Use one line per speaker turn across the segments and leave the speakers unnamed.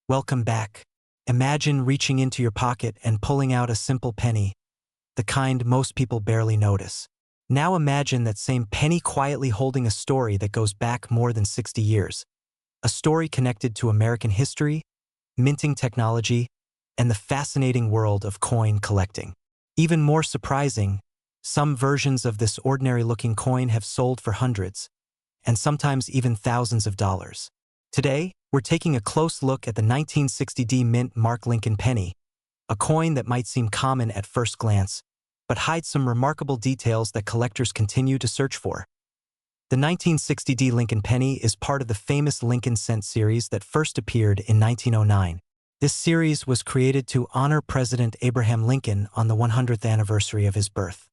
Welcome back. Imagine reaching into your pocket and pulling out a simple penny, the kind most people barely notice. Now imagine that same penny quietly holding a story that goes back more than 60 years. A story connected to American history, minting technology, and the fascinating world of coin collecting. Even more surprising, some versions of this ordinary-looking coin have sold for hundreds, and sometimes even thousands of dollars. Today, we're taking a close look at the 1960 Mint Mark Lincoln penny, a coin that might seem common at first glance, but hides some remarkable details that collectors continue to search for. The 1960 Lincoln penny is part of the famous Lincoln cent series that first appeared in 1909. This series was created to honor President Abraham Lincoln on the 100th anniversary of his birth.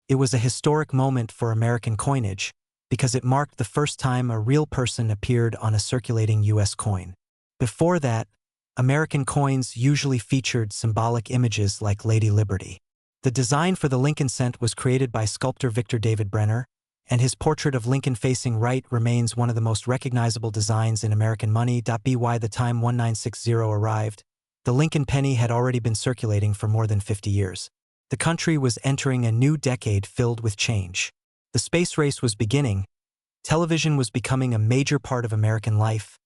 It was a historic moment for American coinage because it marked the first time a real person appeared on a circulating U.S. coin. Before that, American coins usually featured symbolic images like Lady Liberty. The design for the Lincoln cent was created by sculptor Victor David Brenner, and his portrait of Lincoln facing right remains one of the most recognizable designs in American money. By the time 1960 arrived, the Lincoln penny had already been circulating for more than 50 years. The country was entering a new decade filled with change. The space race was beginning, television was becoming a major part of American life,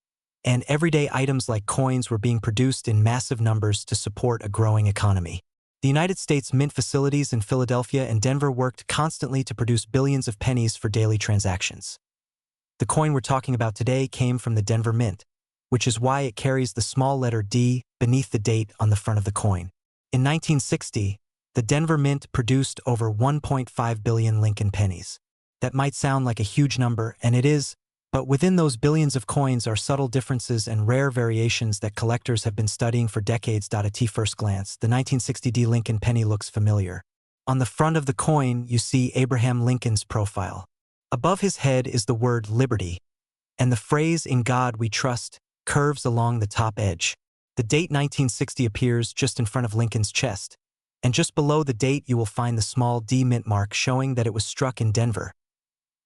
and everyday items like coins were being produced in massive numbers to support a growing economy. The United States Mint facilities in Philadelphia and Denver worked constantly to produce billions of pennies for daily transactions. The coin we're talking about today came from the Denver Mint, which is why it carries the small letter D beneath the date on the front of the coin. In 1960, the Denver Mint produced over 1.5 billion Lincoln pennies. That might sound like a huge number, and it is, but within those billions of coins are subtle differences and rare variations that collectors have been studying for decades. At first glance, the 1960 Lincoln penny looks familiar. On the front of the coin, you see Abraham Lincoln's profile. Above his head is the word liberty, and the phrase "In God We Trust" curves along the top edge. The date 1960 appears just in front of Lincoln's chest, and just below the date you will find the small D mint mark showing that it was struck in Denver.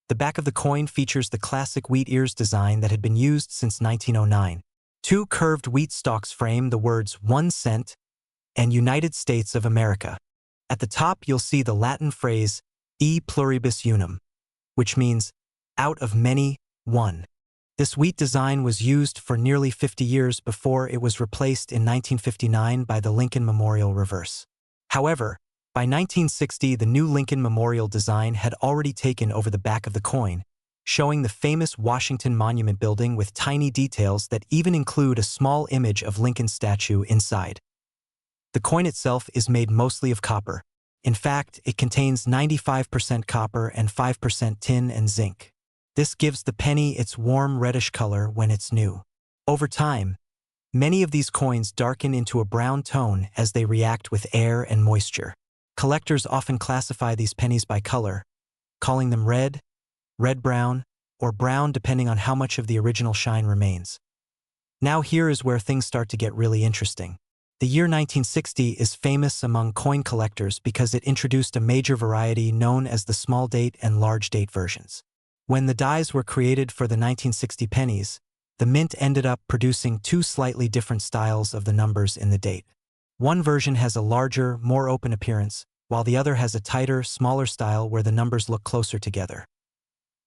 The back of the coin features the classic wheat ears design that had been used since 1909. Two curved wheat stalks frame the words 1 cent and United States of America. At the top you'll see the Latin phrase e pluribus unum, which means out of many, one. This wheat design was used for nearly 50 years before it was replaced in 1959 by the Lincoln Memorial reverse. However, by 1960, the new Lincoln Memorial design had already taken over the back of the coin, showing the famous Washington Monument building with tiny details that even include a small image of Lincoln's statue inside. The coin itself is made mostly of copper. In fact, it contains 95% copper and 5% tin and zinc. This gives the penny its warm reddish color when it's new. Over time, many of these coins darken into a brown tone as they react with air and moisture. Collectors often classify these pennies by color, calling them red, red-brown, or brown depending on how much of the original shine remains. Now here is where things start to get really interesting. The year 1960 is famous among coin collectors because it introduced a major variety known as the small date and large date versions. When the dies were created for the 1960 pennies, the mint ended up producing two slightly different styles of the numbers in the date. One version has a larger, more open appearance, while the other has a tighter, smaller style where the numbers look closer together.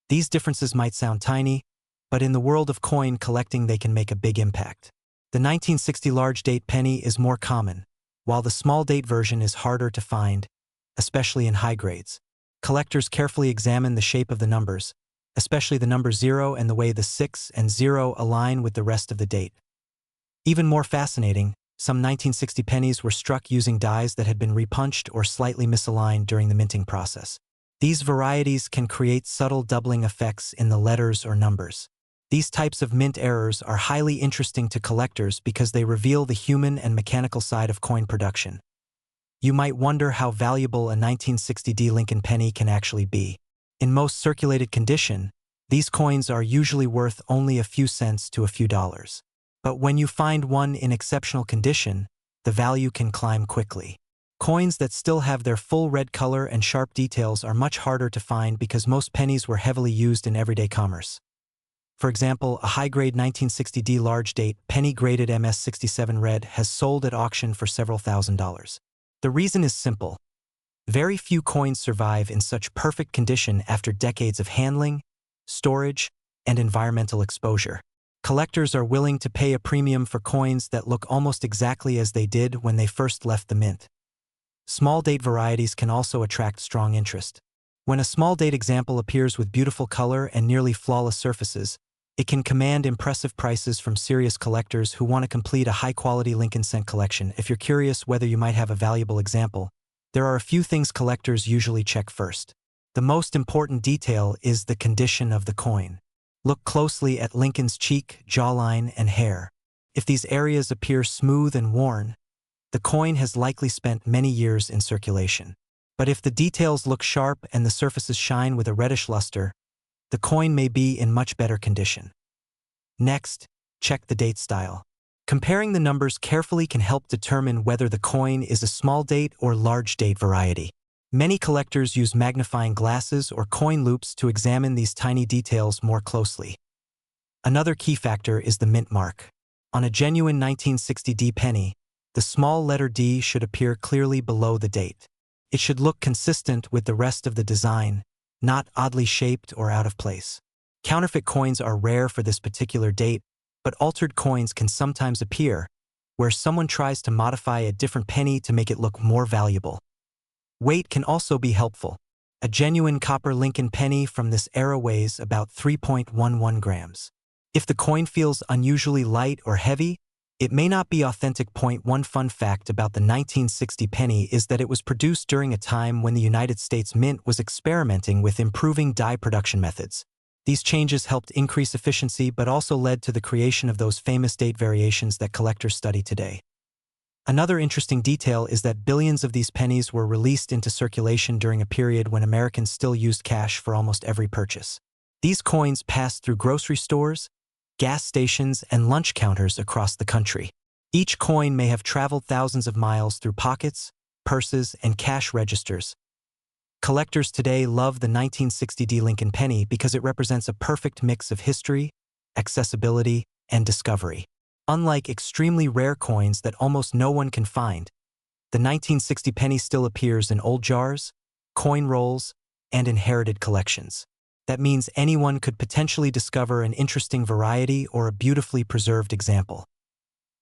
These differences might sound tiny, but in the world of coin collecting they can make a big impact. The 1960 large date penny is more common, while the small date version is harder to find, especially in high grades. Collectors carefully examine the shape of the numbers, especially the number 0 and the way the 6 and 0 align with the rest of the date. Even more fascinating, some 1960 pennies were struck using dies that had been repunched or slightly misaligned during the minting process. These varieties can create subtle doubling effects in the letters or numbers. These types of mint errors are highly interesting to collectors because they reveal the human and mechanical side of coin production. You might wonder how valuable a 1960 Lincoln penny can actually be. In most circulated condition, these coins are usually worth only a few cents to a few dollars. But when you find one in exceptional condition, the value can climb quickly. Coins that still have their full red color and sharp details are much harder to find because most pennies were heavily used in everyday commerce. For example, a high-grade 1960D large date, penny-graded MS67 red, has sold at auction for several $1,000s. The reason is simple. Very few coins survive in such perfect condition after decades of handling, storage, and environmental exposure. Collectors are willing to pay a premium for coins that look almost exactly as they did when they first left the mint. Small date varieties can also attract strong interest. When a small date example appears with beautiful color and nearly flawless surfaces, it can command impressive prices from serious collectors who want to complete a high-quality Lincoln cent collection. If you're curious whether you might have a valuable example, there are a few things collectors usually check first. The most important detail is the condition of the coin. Look closely at Lincoln's cheek, jawline, and hair. If these areas appear smooth and worn, the coin has likely spent many years in circulation. But if the details look sharp and the surfaces shine with a reddish luster, the coin may be in much better condition. Next, check the date style. Comparing the numbers carefully can help determine whether the coin is a small date or large date variety. Many collectors use magnifying glasses or coin loupes to examine these tiny details more closely. Another key factor is the mint mark. On a genuine 1960D penny, the small letter D should appear clearly below the date. It should look consistent with the rest of the design, not oddly shaped or out of place. Counterfeit coins are rare for this particular date, but altered coins can sometimes appear, where someone tries to modify a different penny to make it look more valuable. Weight can also be helpful. A genuine copper Lincoln penny from this era weighs about 3.11 grams. If the coin feels unusually light or heavy, it may not be authentic. One fun fact about the 1960 penny is that it was produced during a time when the United States Mint was experimenting with improving die production methods. These changes helped increase efficiency but also led to the creation of those famous date variations that collectors study today. Another interesting detail is that billions of these pennies were released into circulation during a period when Americans still used cash for almost every purchase. These coins passed through grocery stores, gas stations, and lunch counters across the country. Each coin may have traveled thousands of miles through pockets, purses, and cash registers. Collectors today love the 1960D Lincoln penny because it represents a perfect mix of history, accessibility, and discovery. Unlike extremely rare coins that almost no one can find, the 1960 penny still appears in old jars, coin rolls, and inherited collections. That means anyone could potentially discover an interesting variety or a beautifully preserved example.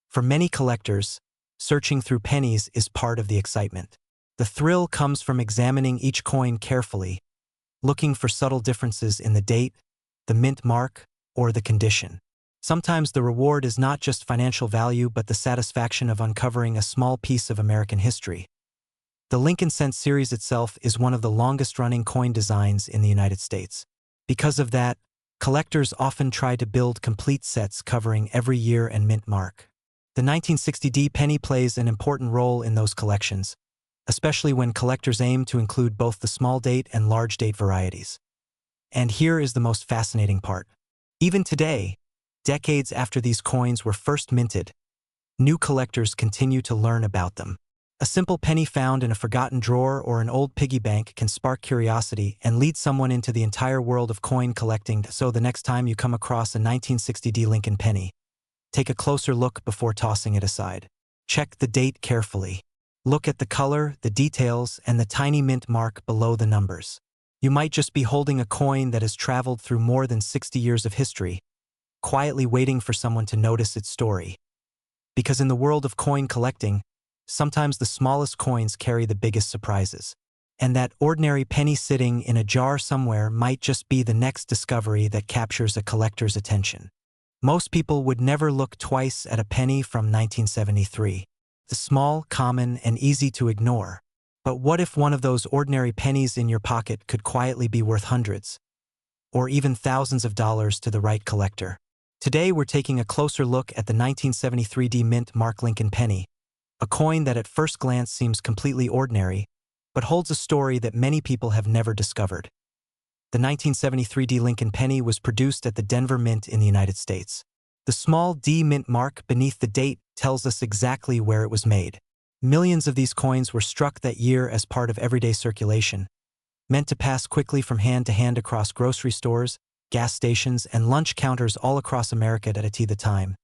For many collectors, searching through pennies is part of the excitement. The thrill comes from examining each coin carefully, looking for subtle differences in the date, the mint mark, or the condition. Sometimes the reward is not just financial value but the satisfaction of uncovering a small piece of American history. The Lincoln Cent series itself is one of the longest-running coin designs in the United States. Because of that, collectors often try to build complete sets covering every year and mint mark. The 1960D penny plays an important role in those collections, especially when collectors aim to include both the small date and large date varieties. And here is the most fascinating part. Even today, decades after these coins were first minted, new collectors continue to learn about them. A simple penny found in a forgotten drawer or an old piggy bank can spark curiosity and lead someone into the entire world of coin collecting. So the next time you come across a 1960D Lincoln penny, take a closer look before tossing it aside. Check the date carefully. Look at the color, the details, and the tiny mint mark below the numbers. You might just be holding a coin that has traveled through more than 60 years of history, quietly waiting for someone to notice its story. Because in the world of coin collecting, sometimes the smallest coins carry the biggest surprises. And that ordinary penny sitting in a jar somewhere might just be the next discovery that captures a collector's attention. Most people would never look twice at a penny from 1973. The small, common, and easy to ignore. But what if one of those ordinary pennies in your pocket could quietly be worth hundreds, or even thousands of dollars to the right collector? Today we're taking a closer look at the 1973D Mint Mark Lincoln penny, a coin that at first glance seems completely ordinary, but holds a story that many people have never discovered. The 1973D Lincoln penny was produced at the Denver Mint in the United States. The small D mint mark beneath the date tells us exactly where it was made. Millions of these coins were struck that year as part of everyday circulation, meant to pass quickly from hand to hand across grocery stores, gas stations, and lunch counters all across America at the time.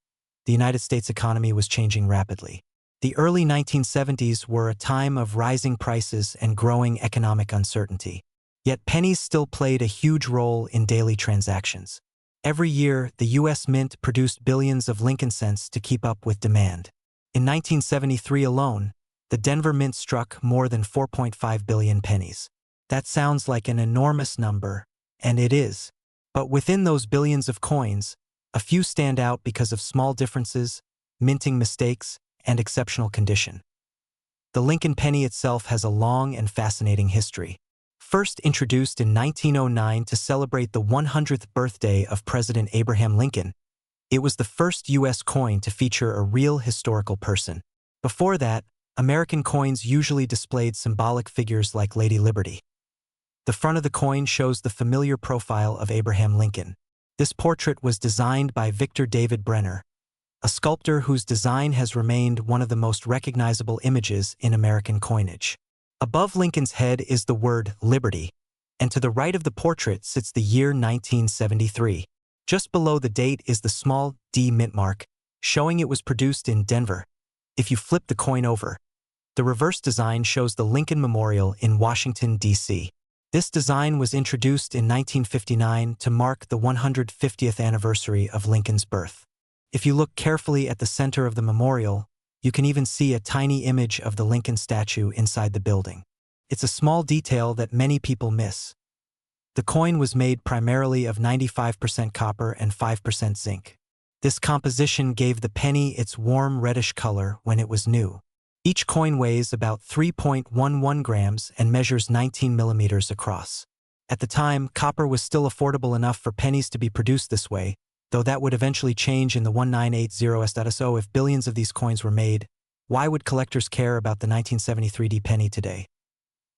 The United States economy was changing rapidly. The early 1970s were a time of rising prices and growing economic uncertainty. Yet pennies still played a huge role in daily transactions. Every year, the U.S. Mint produced billions of Lincoln cents to keep up with demand. In 1973 alone, the Denver Mint struck more than 4.5 billion pennies. That sounds like an enormous number, and it is. But within those billions of coins, a few stand out because of small differences, minting mistakes, and exceptional condition. The Lincoln penny itself has a long and fascinating history. First introduced in 1909 to celebrate the 100th birthday of President Abraham Lincoln, it was the first U.S. coin to feature a real historical person. Before that, American coins usually displayed symbolic figures like Lady Liberty. The front of the coin shows the familiar profile of Abraham Lincoln. This portrait was designed by Victor David Brenner, a sculptor whose design has remained one of the most recognizable images in American coinage. Above Lincoln's head is the word Liberty, and to the right of the portrait sits the year 1973. Just below the date is the small D mint mark, showing it was produced in Denver. If you flip the coin over, the reverse design shows the Lincoln Memorial in Washington, D.C. This design was introduced in 1959 to mark the 150th anniversary of Lincoln's birth. If you look carefully at the center of the memorial, you can even see a tiny image of the Lincoln statue inside the building. It's a small detail that many people miss. The coin was made primarily of 95% copper and 5% zinc. This composition gave the penny its warm reddish color when it was new. Each coin weighs about 3.11 grams and measures 19 millimeters across. At the time, copper was still affordable enough for pennies to be produced this way, though that would eventually change in the 1980s. So if billions of these coins were made, why would collectors care about the 1973 D penny today?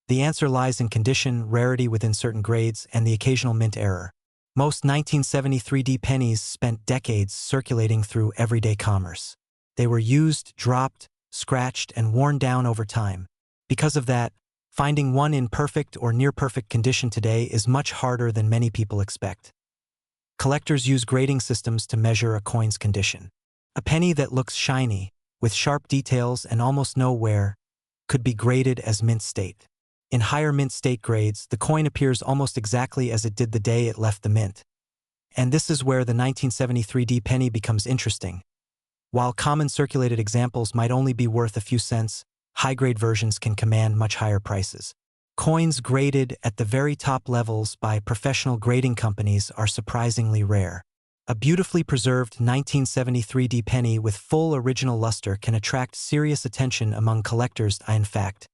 The answer lies in condition, rarity within certain grades, and the occasional mint error. Most 1973 D pennies spent decades circulating through everyday commerce. They were used, dropped, scratched, and worn down over time. Because of that, finding one in perfect or near-perfect condition today is much harder than many people expect. Collectors use grading systems to measure a coin's condition. A penny that looks shiny, with sharp details and almost no wear, could be graded as mint state. In higher mint state grades, the coin appears almost exactly as it did the day it left the mint. And this is where the 1973 D penny becomes interesting. While common circulated examples might only be worth a few cents, high-grade versions can command much higher prices. Coins graded at the very top levels by professional grading companies are surprisingly rare. A beautifully preserved 1973 D penny with full original luster can attract serious attention among collectors. In fact,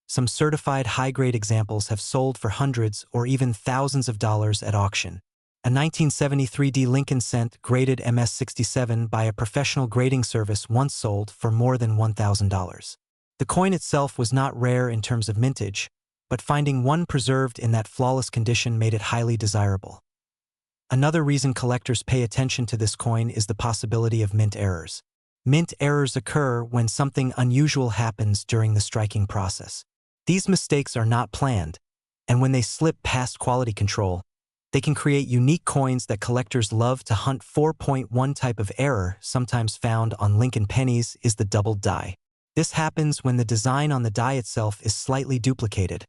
some certified high-grade examples have sold for hundreds or even thousands of dollars at auction. A 1973 D Lincoln cent graded MS-67 by a professional grading service once sold for more than $1,000. The coin itself was not rare in terms of mintage, but finding one preserved in that flawless condition made it highly desirable. Another reason collectors pay attention to this coin is the possibility of mint errors. Mint errors occur when something unusual happens during the striking process. These mistakes are not planned, and when they slip past quality control, they can create unique coins that collectors love to hunt. 4.1 type of error, sometimes found on Lincoln pennies, is the doubled die. This happens when the design on the die itself is slightly duplicated,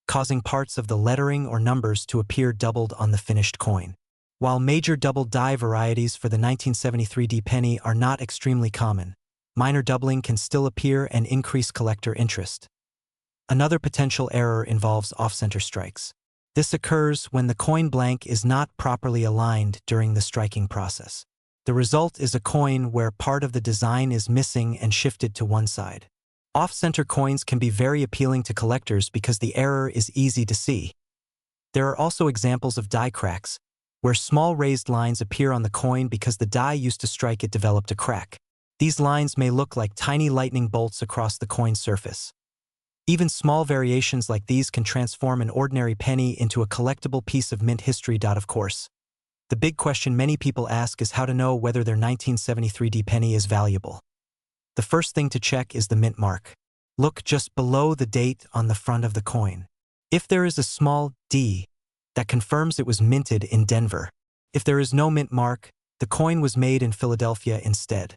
causing parts of the lettering or numbers to appear doubled on the finished coin. While major double die varieties for the 1973 D penny are not extremely common, minor doubling can still appear and increase collector interest. Another potential error involves off-center strikes. This occurs when the coin blank is not properly aligned during the striking process. The result is a coin where part of the design is missing and shifted to one side. Off-center coins can be very appealing to collectors because the error is easy to see. There are also examples of die cracks, where small raised lines appear on the coin because the die used to strike it developed a crack. These lines may look like tiny lightning bolts across the coin's surface. Even small variations like these can transform an ordinary penny into a collectible piece of mint history. Of course, the big question many people ask is how to know whether their 1973 D penny is valuable. The first thing to check is the mint mark. Look just below the date on the front of the coin. If there is a small D, that confirms it was minted in Denver. If there is no mint mark, the coin was made in Philadelphia instead.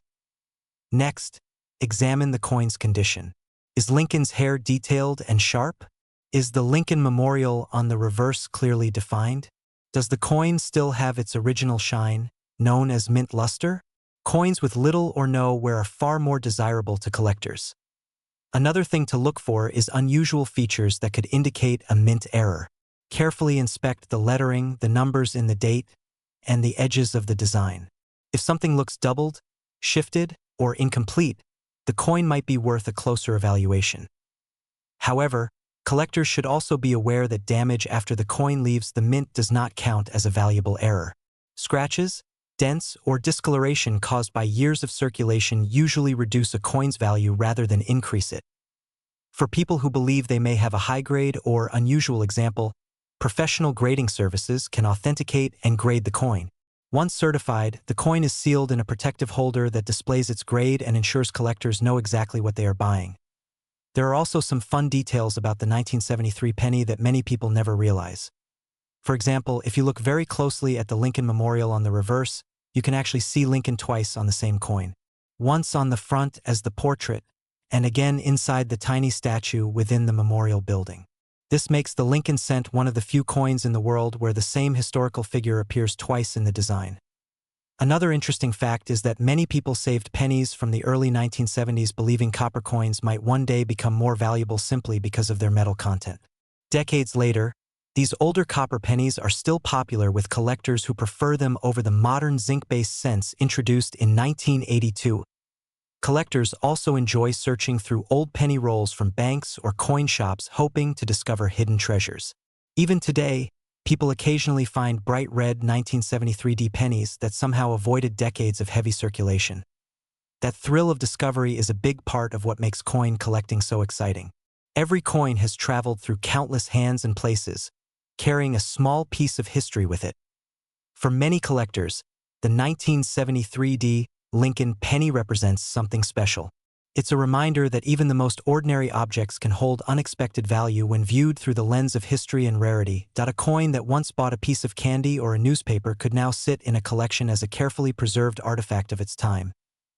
Next, examine the coin's condition. Is Lincoln's hair detailed and sharp? Is the Lincoln memorial on the reverse clearly defined? Does the coin still have its original shine, known as mint luster? Coins with little or no wear are far more desirable to collectors. Another thing to look for is unusual features that could indicate a mint error. Carefully inspect the lettering, the numbers in the date, and the edges of the design. If something looks doubled, shifted, or incomplete, the coin might be worth a closer evaluation. However, collectors should also be aware that damage after the coin leaves the mint does not count as a valuable error. Scratches, dents, or discoloration caused by years of circulation usually reduce a coin's value rather than increase it. For people who believe they may have a high-grade or unusual example, professional grading services can authenticate and grade the coin. Once certified, the coin is sealed in a protective holder that displays its grade and ensures collectors know exactly what they are buying. There are also some fun details about the 1973 penny that many people never realize. For example, if you look very closely at the Lincoln memorial on the reverse, you can actually see Lincoln twice on the same coin. Once on the front as the portrait, and again inside the tiny statue within the memorial building. This makes the Lincoln cent one of the few coins in the world where the same historical figure appears twice in the design. Another interesting fact is that many people saved pennies from the early 1970s believing copper coins might one day become more valuable simply because of their metal content. Decades later, these older copper pennies are still popular with collectors who prefer them over the modern zinc-based cents introduced in 1982. Collectors also enjoy searching through old penny rolls from banks or coin shops hoping to discover hidden treasures. Even today, people occasionally find bright red 1973 pennies that somehow avoided decades of heavy circulation. That thrill of discovery is a big part of what makes coin collecting so exciting. Every coin has traveled through countless hands and places, carrying a small piece of history with it. For many collectors, the 1973 Lincoln penny represents something special. It's a reminder that even the most ordinary objects can hold unexpected value when viewed through the lens of history and rarity. A coin that once bought a piece of candy or a newspaper could now sit in a collection as a carefully preserved artifact of its time.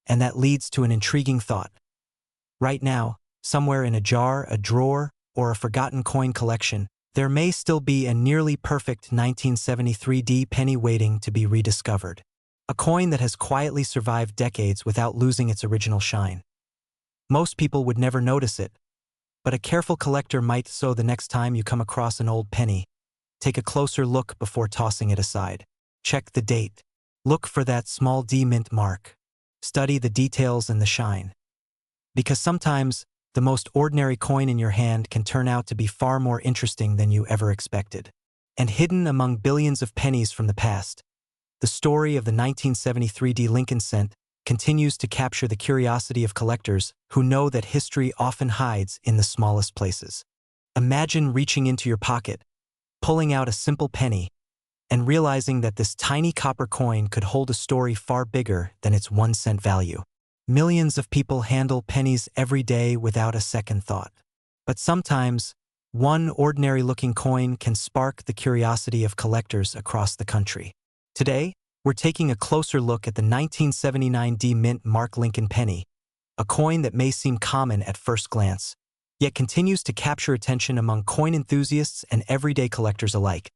And that leads to an intriguing thought. Right now, somewhere in a jar, a drawer, or a forgotten coin collection, there may still be a nearly perfect 1973 penny waiting to be rediscovered. A coin that has quietly survived decades without losing its original shine. Most people would never notice it, but a careful collector might. So the next time you come across an old penny, take a closer look before tossing it aside. Check the date. Look for that small D mint mark. Study the details and the shine. Because sometimes, the most ordinary coin in your hand can turn out to be far more interesting than you ever expected. And hidden among billions of pennies from the past, the story of the 1973 Lincoln cent continues to capture the curiosity of collectors who know that history often hides in the smallest places. Imagine reaching into your pocket, pulling out a simple penny, and realizing that this tiny copper coin could hold a story far bigger than its 1-cent value. Millions of people handle pennies every day without a second thought. But sometimes, one ordinary-looking coin can spark the curiosity of collectors across the country. Today, we're taking a closer look at the 1979 mint mark Lincoln penny, a coin that may seem common at first glance, yet continues to capture attention among coin enthusiasts and everyday collectors alike.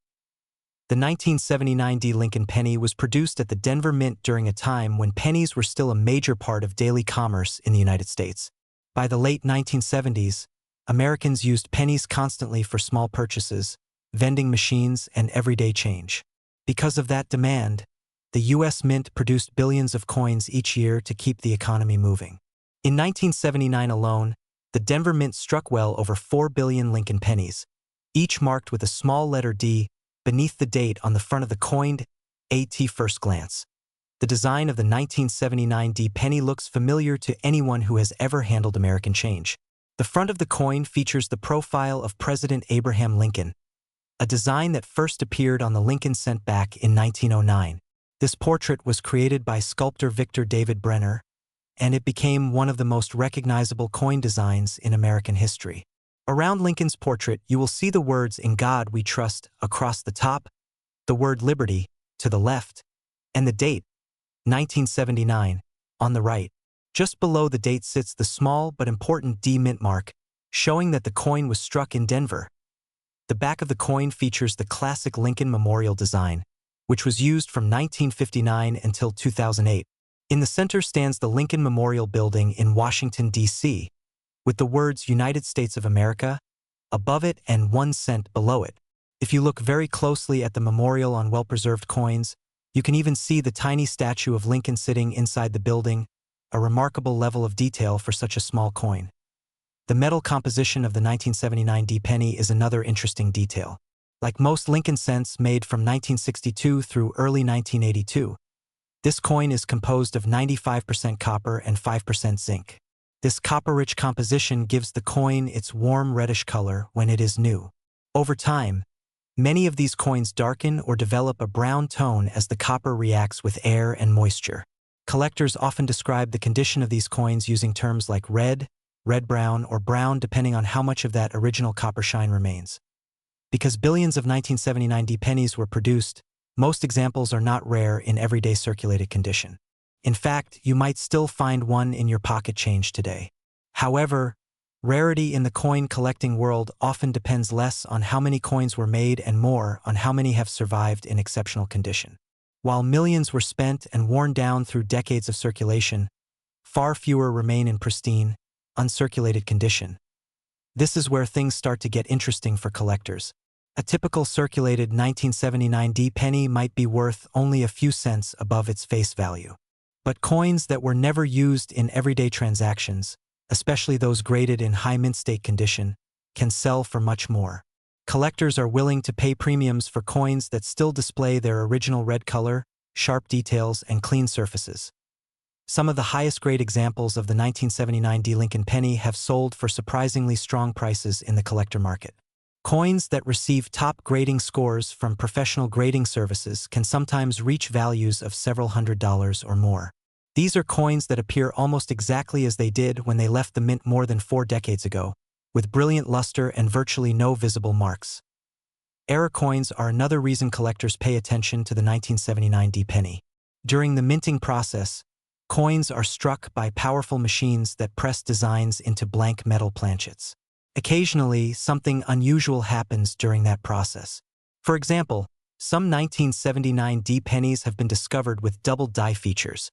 The 1979 Lincoln penny was produced at the Denver Mint during a time when pennies were still a major part of daily commerce in the United States. By the late 1970s, Americans used pennies constantly for small purchases, vending machines, and everyday change. Because of that demand, the U.S. Mint produced billions of coins each year to keep the economy moving. In 1979 alone, the Denver Mint struck well over 4 billion Lincoln pennies, each marked with a small letter D beneath the date on the front of the coined at first glance. The design of the 1979 penny looks familiar to anyone who has ever handled American change. The front of the coin features the profile of President Abraham Lincoln, a design that first appeared on the Lincoln cent back in 1909. This portrait was created by sculptor Victor David Brenner, and it became one of the most recognizable coin designs in American history. Around Lincoln's portrait, you will see the words "In God We Trust" across the top, the word "Liberty" to the left, and the date, 1979, on the right. Just below the date sits the small but important D mint mark, showing that the coin was struck in Denver. The back of the coin features the classic Lincoln Memorial design, which was used from 1959 until 2008. In the center stands the Lincoln Memorial Building in Washington, D.C., with the words United States of America above it and 1 cent below it. If you look very closely at the memorial on well-preserved coins, you can even see the tiny statue of Lincoln sitting inside the building, a remarkable level of detail for such a small coin. The metal composition of the 1979 D penny is another interesting detail. Like most Lincoln cents made from 1962 through early 1982, this coin is composed of 95% copper and 5% zinc. This copper-rich composition gives the coin its warm reddish color when it is new. Over time, many of these coins darken or develop a brown tone as the copper reacts with air and moisture. Collectors often describe the condition of these coins using terms like red, red-brown, or brown depending on how much of that original copper shine remains. Because billions of 1979 D pennies were produced, most examples are not rare in everyday circulated condition. In fact, you might still find one in your pocket change today. However, rarity in the coin collecting world often depends less on how many coins were made and more on how many have survived in exceptional condition. While millions were spent and worn down through decades of circulation, far fewer remain in pristine, uncirculated condition. This is where things start to get interesting for collectors. A typical circulated 1979 D penny might be worth only a few cents above its face value. But coins that were never used in everyday transactions, especially those graded in high mint state condition, can sell for much more. Collectors are willing to pay premiums for coins that still display their original red color, sharp details, and clean surfaces. Some of the highest grade examples of the 1979 D Lincoln penny have sold for surprisingly strong prices in the collector market. Coins that receive top grading scores from professional grading services can sometimes reach values of several $100s or more. These are coins that appear almost exactly as they did when they left the mint more than 4 decades ago, with brilliant luster and virtually no visible marks. Error coins are another reason collectors pay attention to the 1979 D penny. During the minting process, coins are struck by powerful machines that press designs into blank metal planchets. Occasionally, something unusual happens during that process. For example, some 1979 D pennies have been discovered with double die features,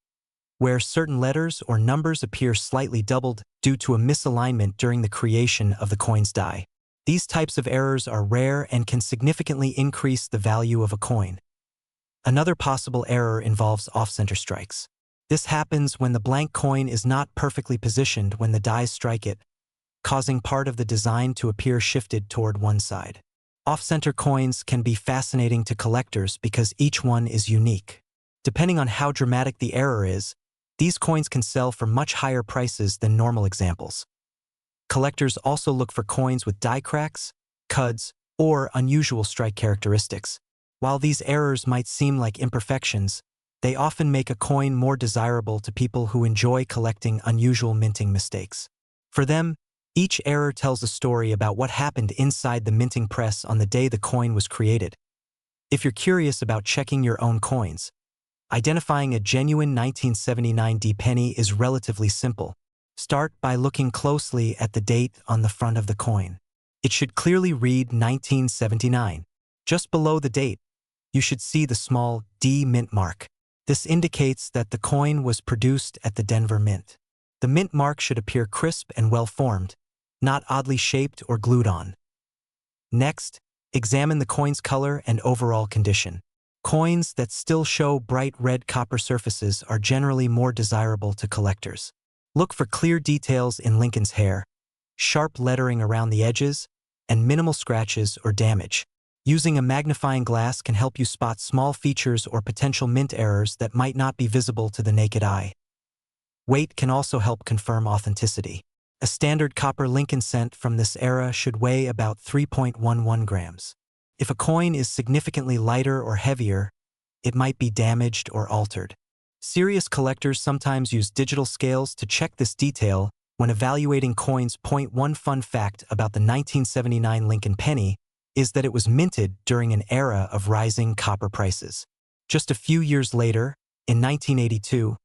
where certain letters or numbers appear slightly doubled due to a misalignment during the creation of the coin's die. These types of errors are rare and can significantly increase the value of a coin. Another possible error involves off-center strikes. This happens when the blank coin is not perfectly positioned when the dies strike it, causing part of the design to appear shifted toward one side. Off-center coins can be fascinating to collectors because each one is unique. Depending on how dramatic the error is, these coins can sell for much higher prices than normal examples. Collectors also look for coins with die cracks, cuds, or unusual strike characteristics. While these errors might seem like imperfections, they often make a coin more desirable to people who enjoy collecting unusual minting mistakes. For them, each error tells a story about what happened inside the minting press on the day the coin was created. If you're curious about checking your own coins, identifying a genuine 1979 D penny is relatively simple. Start by looking closely at the date on the front of the coin. It should clearly read 1979. Just below the date, you should see the small D mint mark. This indicates that the coin was produced at the Denver Mint. The mint mark should appear crisp and well-formed, not oddly shaped or glued on. Next, examine the coin's color and overall condition. Coins that still show bright red copper surfaces are generally more desirable to collectors. Look for clear details in Lincoln's hair, sharp lettering around the edges, and minimal scratches or damage. Using a magnifying glass can help you spot small features or potential mint errors that might not be visible to the naked eye. Weight can also help confirm authenticity. A standard copper Lincoln cent from this era should weigh about 3.11 grams. If a coin is significantly lighter or heavier, it might be damaged or altered. Serious collectors sometimes use digital scales to check this detail, when evaluating coins. One fun fact about the 1979 Lincoln penny is that it was minted during an era of rising copper prices. Just a few years later, in 1982,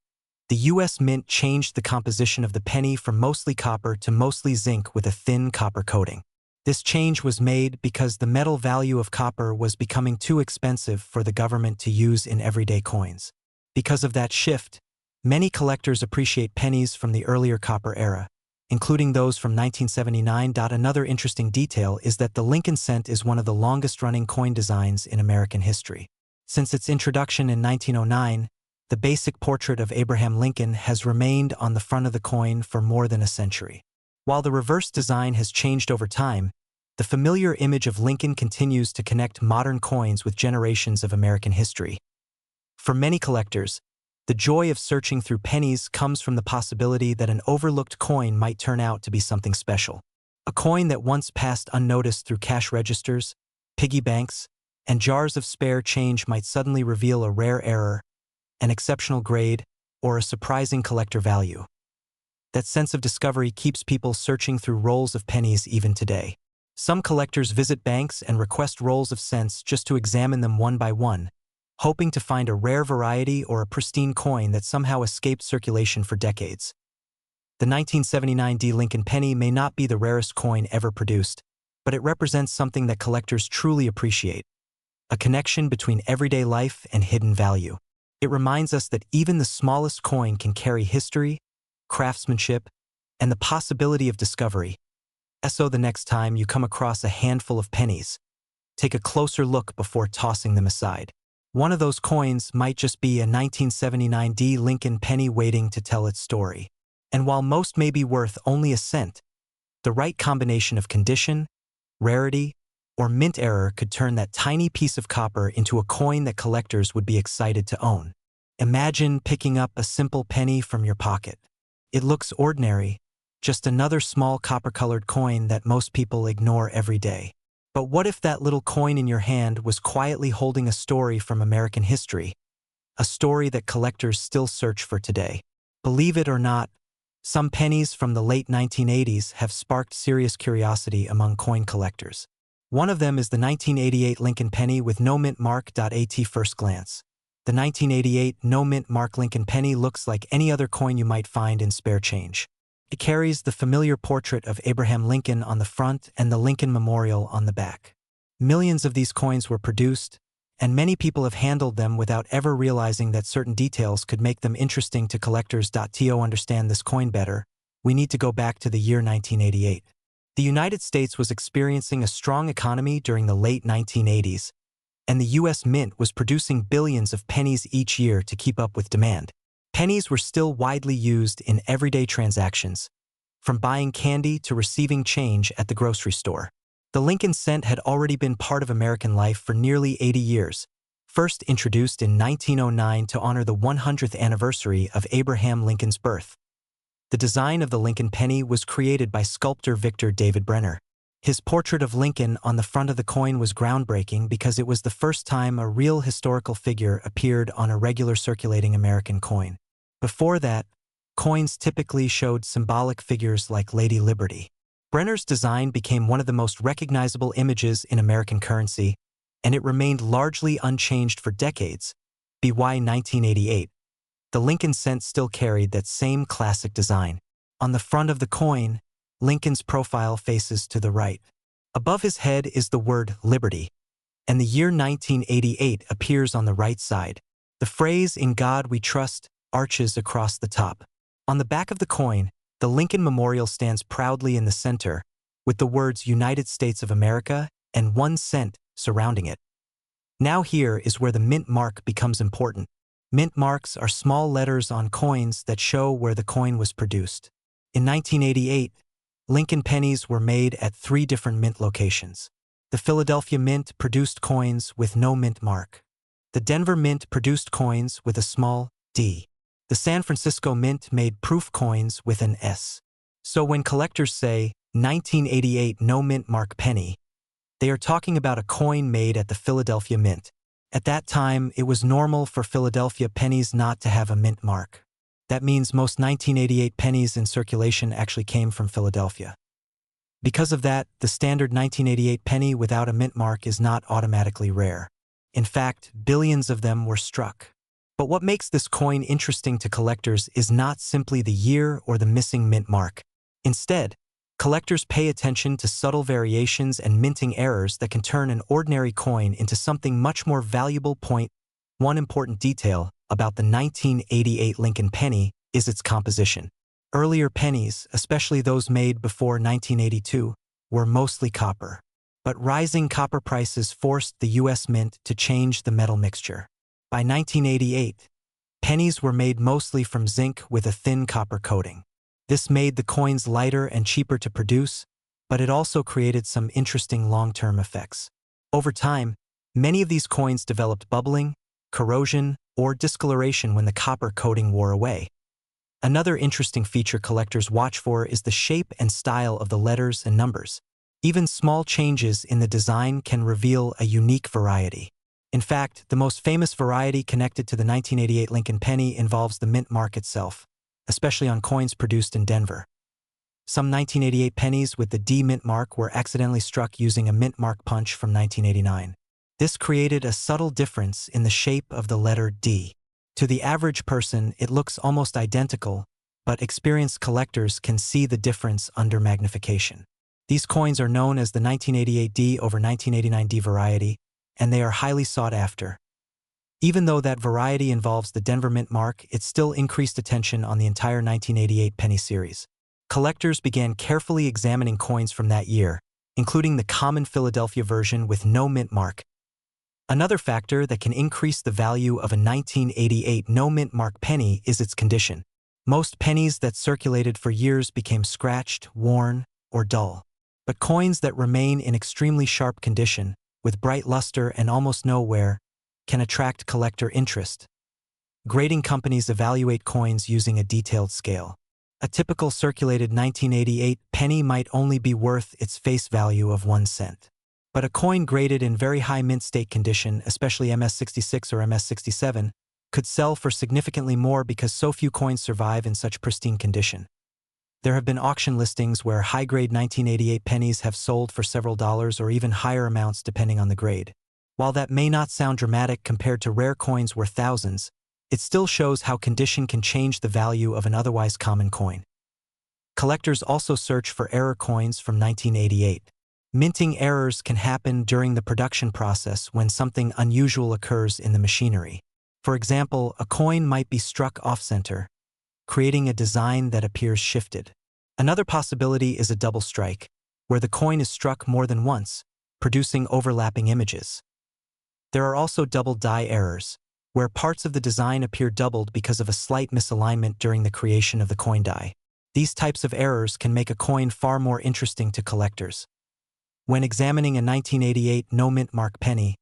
the U.S. Mint changed the composition of the penny from mostly copper to mostly zinc with a thin copper coating. This change was made because the metal value of copper was becoming too expensive for the government to use in everyday coins. Because of that shift, many collectors appreciate pennies from the earlier copper era, including those from 1979. Another interesting detail is that the Lincoln cent is one of the longest-running coin designs in American history. Since its introduction in 1909, the basic portrait of Abraham Lincoln has remained on the front of the coin for more than a century. While the reverse design has changed over time, the familiar image of Lincoln continues to connect modern coins with generations of American history. For many collectors, the joy of searching through pennies comes from the possibility that an overlooked coin might turn out to be something special. A coin that once passed unnoticed through cash registers, piggy banks, and jars of spare change might suddenly reveal a rare error, an exceptional grade, or a surprising collector value. That sense of discovery keeps people searching through rolls of pennies even today. Some collectors visit banks and request rolls of cents just to examine them one by one, hoping to find a rare variety or a pristine coin that somehow escaped circulation for decades. The 1979 Lincoln penny may not be the rarest coin ever produced, but it represents something that collectors truly appreciate: a connection between everyday life and hidden value. It reminds us that even the smallest coin can carry history, craftsmanship, and the possibility of discovery. So the next time you come across a handful of pennies, take a closer look before tossing them aside. One of those coins might just be a 1979 Lincoln penny waiting to tell its story. And while most may be worth only a cent, the right combination of condition, rarity, or mint error could turn that tiny piece of copper into a coin that collectors would be excited to own. Imagine picking up a simple penny from your pocket. It looks ordinary, just another small copper-colored coin that most people ignore every day. But what if that little coin in your hand was quietly holding a story from American history, a story that collectors still search for today? Believe it or not, some pennies from the late 1980s have sparked serious curiosity among coin collectors. One of them is the 1988 Lincoln penny with no mint mark. At first glance, the 1988 no mint mark Lincoln penny looks like any other coin you might find in spare change. It carries the familiar portrait of Abraham Lincoln on the front and the Lincoln Memorial on the back. Millions of these coins were produced, and many people have handled them without ever realizing that certain details could make them interesting to collectors. To understand this coin better, we need to go back to the year 1988. The United States was experiencing a strong economy during the late 1980s, and the U.S. Mint was producing billions of pennies each year to keep up with demand. Pennies were still widely used in everyday transactions, from buying candy to receiving change at the grocery store. The Lincoln cent had already been part of American life for nearly 80 years, first introduced in 1909 to honor the 100th anniversary of Abraham Lincoln's birth. The design of the Lincoln penny was created by sculptor Victor David Brenner. His portrait of Lincoln on the front of the coin was groundbreaking because it was the first time a real historical figure appeared on a regular circulating American coin. Before that, coins typically showed symbolic figures like Lady Liberty. Brenner's design became one of the most recognizable images in American currency, and it remained largely unchanged for decades. By 1988, the Lincoln cent still carried that same classic design. On the front of the coin, Lincoln's profile faces to the right. Above his head is the word Liberty, and the year 1988 appears on the right side. The phrase "In God We Trust" arches across the top. On the back of the coin, the Lincoln Memorial stands proudly in the center, with the words United States of America and 1 cent surrounding it. Now here is where the mint mark becomes important. Mint marks are small letters on coins that show where the coin was produced. In 1988, Lincoln pennies were made at 3 different mint locations. The Philadelphia Mint produced coins with no mint mark. The Denver Mint produced coins with a small d. The San Francisco Mint made proof coins with an S. So when collectors say 1988 no mint mark penny, they are talking about a coin made at the Philadelphia Mint. At that time, it was normal for Philadelphia pennies not to have a mint mark. That means most 1988 pennies in circulation actually came from Philadelphia. Because of that, the standard 1988 penny without a mint mark is not automatically rare. In fact, billions of them were struck. But what makes this coin interesting to collectors is not simply the year or the missing mint mark. Instead, collectors pay attention to subtle variations and minting errors that can turn an ordinary coin into something much more valuable. One important detail about the 1988 Lincoln penny is its composition. Earlier pennies, especially those made before 1982, were mostly copper. But rising copper prices forced the U.S. Mint to change the metal mixture. By 1988, pennies were made mostly from zinc with a thin copper coating. This made the coins lighter and cheaper to produce, but it also created some interesting long-term effects. Over time, many of these coins developed bubbling, corrosion, or discoloration when the copper coating wore away. Another interesting feature collectors watch for is the shape and style of the letters and numbers. Even small changes in the design can reveal a unique variety. In fact, the most famous variety connected to the 1988 Lincoln penny involves the mint mark itself, especially on coins produced in Denver. Some 1988 pennies with the D mint mark were accidentally struck using a mint mark punch from 1989. This created a subtle difference in the shape of the letter D. To the average person, it looks almost identical, but experienced collectors can see the difference under magnification. These coins are known as the 1988D over 1989D variety, and they are highly sought after. Even though that variety involves the Denver mint mark, it still increased attention on the entire 1988 penny series. Collectors began carefully examining coins from that year, including the common Philadelphia version with no mint mark. Another factor that can increase the value of a 1988 no mint mark penny is its condition. Most pennies that circulated for years became scratched, worn, or dull. But coins that remain in extremely sharp condition, with bright luster and almost no wear, can attract collector interest. Grading companies evaluate coins using a detailed scale. A typical circulated 1988 penny might only be worth its face value of 1 cent. But a coin graded in very high mint state condition, especially MS66 or MS67, could sell for significantly more because so few coins survive in such pristine condition. There have been auction listings where high-grade 1988 pennies have sold for several dollars or even higher amounts depending on the grade. While that may not sound dramatic compared to rare coins worth thousands, it still shows how condition can change the value of an otherwise common coin. Collectors also search for error coins from 1988. Minting errors can happen during the production process when something unusual occurs in the machinery. For example, a coin might be struck off-center, creating a design that appears shifted. Another possibility is a double strike, where the coin is struck more than once, producing overlapping images. There are also double die errors, where parts of the design appear doubled because of a slight misalignment during the creation of the coin die. These types of errors can make a coin far more interesting to collectors. When examining a 1988 no mint mark penny,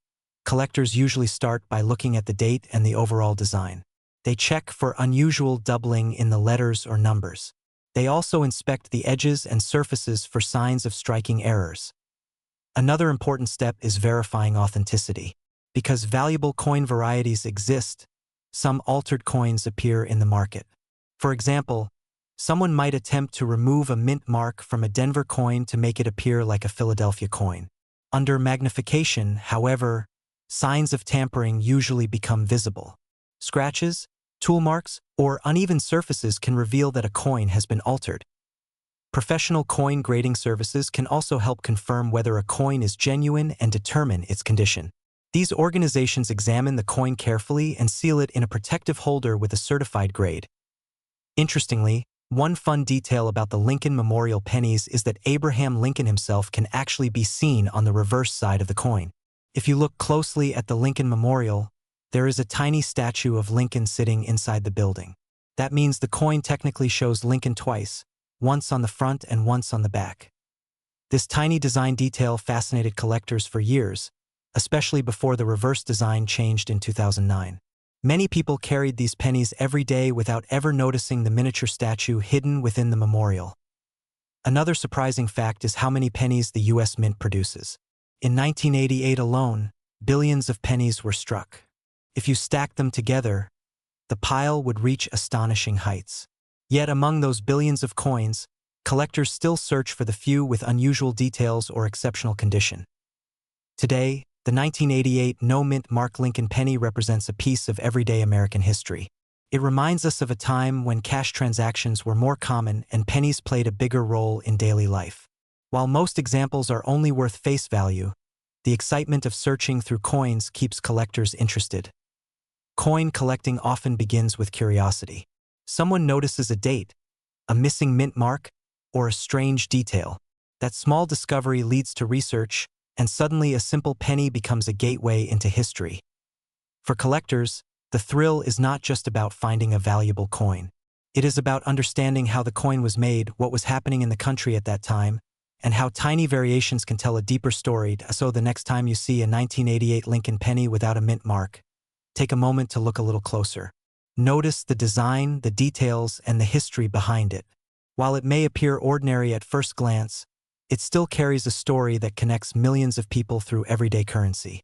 collectors usually start by looking at the date and the overall design. They check for unusual doubling in the letters or numbers. They also inspect the edges and surfaces for signs of striking errors. Another important step is verifying authenticity. Because valuable coin varieties exist, some altered coins appear in the market. For example, someone might attempt to remove a mint mark from a Denver coin to make it appear like a Philadelphia coin. Under magnification, however, signs of tampering usually become visible. Scratches, tool marks, or uneven surfaces can reveal that a coin has been altered. Professional coin grading services can also help confirm whether a coin is genuine and determine its condition. These organizations examine the coin carefully and seal it in a protective holder with a certified grade. Interestingly, one fun detail about the Lincoln Memorial pennies is that Abraham Lincoln himself can actually be seen on the reverse side of the coin. If you look closely at the Lincoln Memorial, there is a tiny statue of Lincoln sitting inside the building. That means the coin technically shows Lincoln twice, once on the front and once on the back. This tiny design detail fascinated collectors for years, especially before the reverse design changed in 2009. Many people carried these pennies every day without ever noticing the miniature statue hidden within the memorial. Another surprising fact is how many pennies the U.S. Mint produces. In 1988 alone, billions of pennies were struck. If you stack them together, the pile would reach astonishing heights. Yet among those billions of coins, collectors still search for the few with unusual details or exceptional condition. Today, the 1988 no-mint mark Lincoln penny represents a piece of everyday American history. It reminds us of a time when cash transactions were more common and pennies played a bigger role in daily life. While most examples are only worth face value, the excitement of searching through coins keeps collectors interested. Coin collecting often begins with curiosity. Someone notices a date, a missing mint mark, or a strange detail. That small discovery leads to research, and suddenly a simple penny becomes a gateway into history. For collectors, the thrill is not just about finding a valuable coin. It is about understanding how the coin was made, what was happening in the country at that time, and how tiny variations can tell a deeper story. So the next time you see a 1988 Lincoln penny without a mint mark, take a moment to look a little closer. Notice the design, the details, and the history behind it. While it may appear ordinary at first glance, it still carries a story that connects millions of people through everyday currency.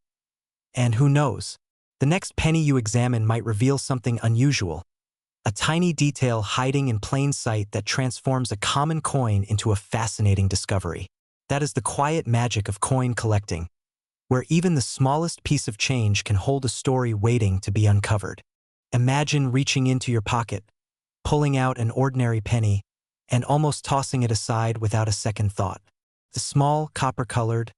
And who knows? The next penny you examine might reveal something unusual, a tiny detail hiding in plain sight that transforms a common coin into a fascinating discovery. That is the quiet magic of coin collecting, where even the smallest piece of change can hold a story waiting to be uncovered. Imagine reaching into your pocket, pulling out an ordinary penny, and almost tossing it aside without a second thought. The small, copper-colored,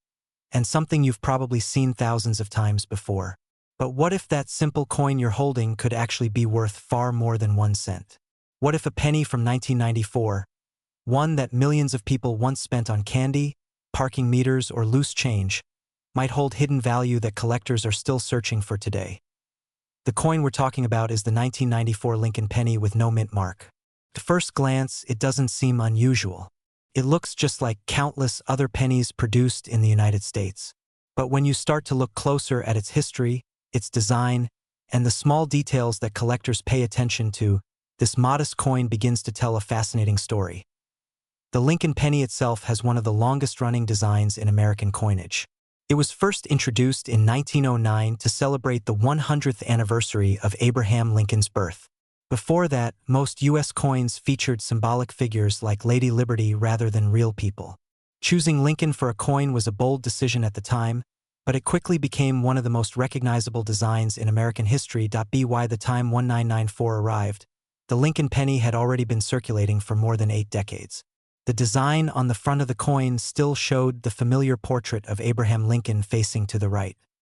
and something you've probably seen thousands of times before. But what if that simple coin you're holding could actually be worth far more than 1 cent? What if a penny from 1994, one that millions of people once spent on candy, parking meters, or loose change, might hold hidden value that collectors are still searching for today? The coin we're talking about is the 1994 Lincoln penny with no mint mark. At first glance, it doesn't seem unusual. It looks just like countless other pennies produced in the United States. But when you start to look closer at its history, its design, and the small details that collectors pay attention to, this modest coin begins to tell a fascinating story. The Lincoln penny itself has one of the longest-running designs in American coinage. It was first introduced in 1909 to celebrate the 100th anniversary of Abraham Lincoln's birth. Before that, most U.S. coins featured symbolic figures like Lady Liberty rather than real people. Choosing Lincoln for a coin was a bold decision at the time, but it quickly became one of the most recognizable designs in American history. By the time 1994 arrived, the Lincoln penny had already been circulating for more than 8 decades. The design on the front of the coin still showed the familiar portrait of Abraham Lincoln facing to the right.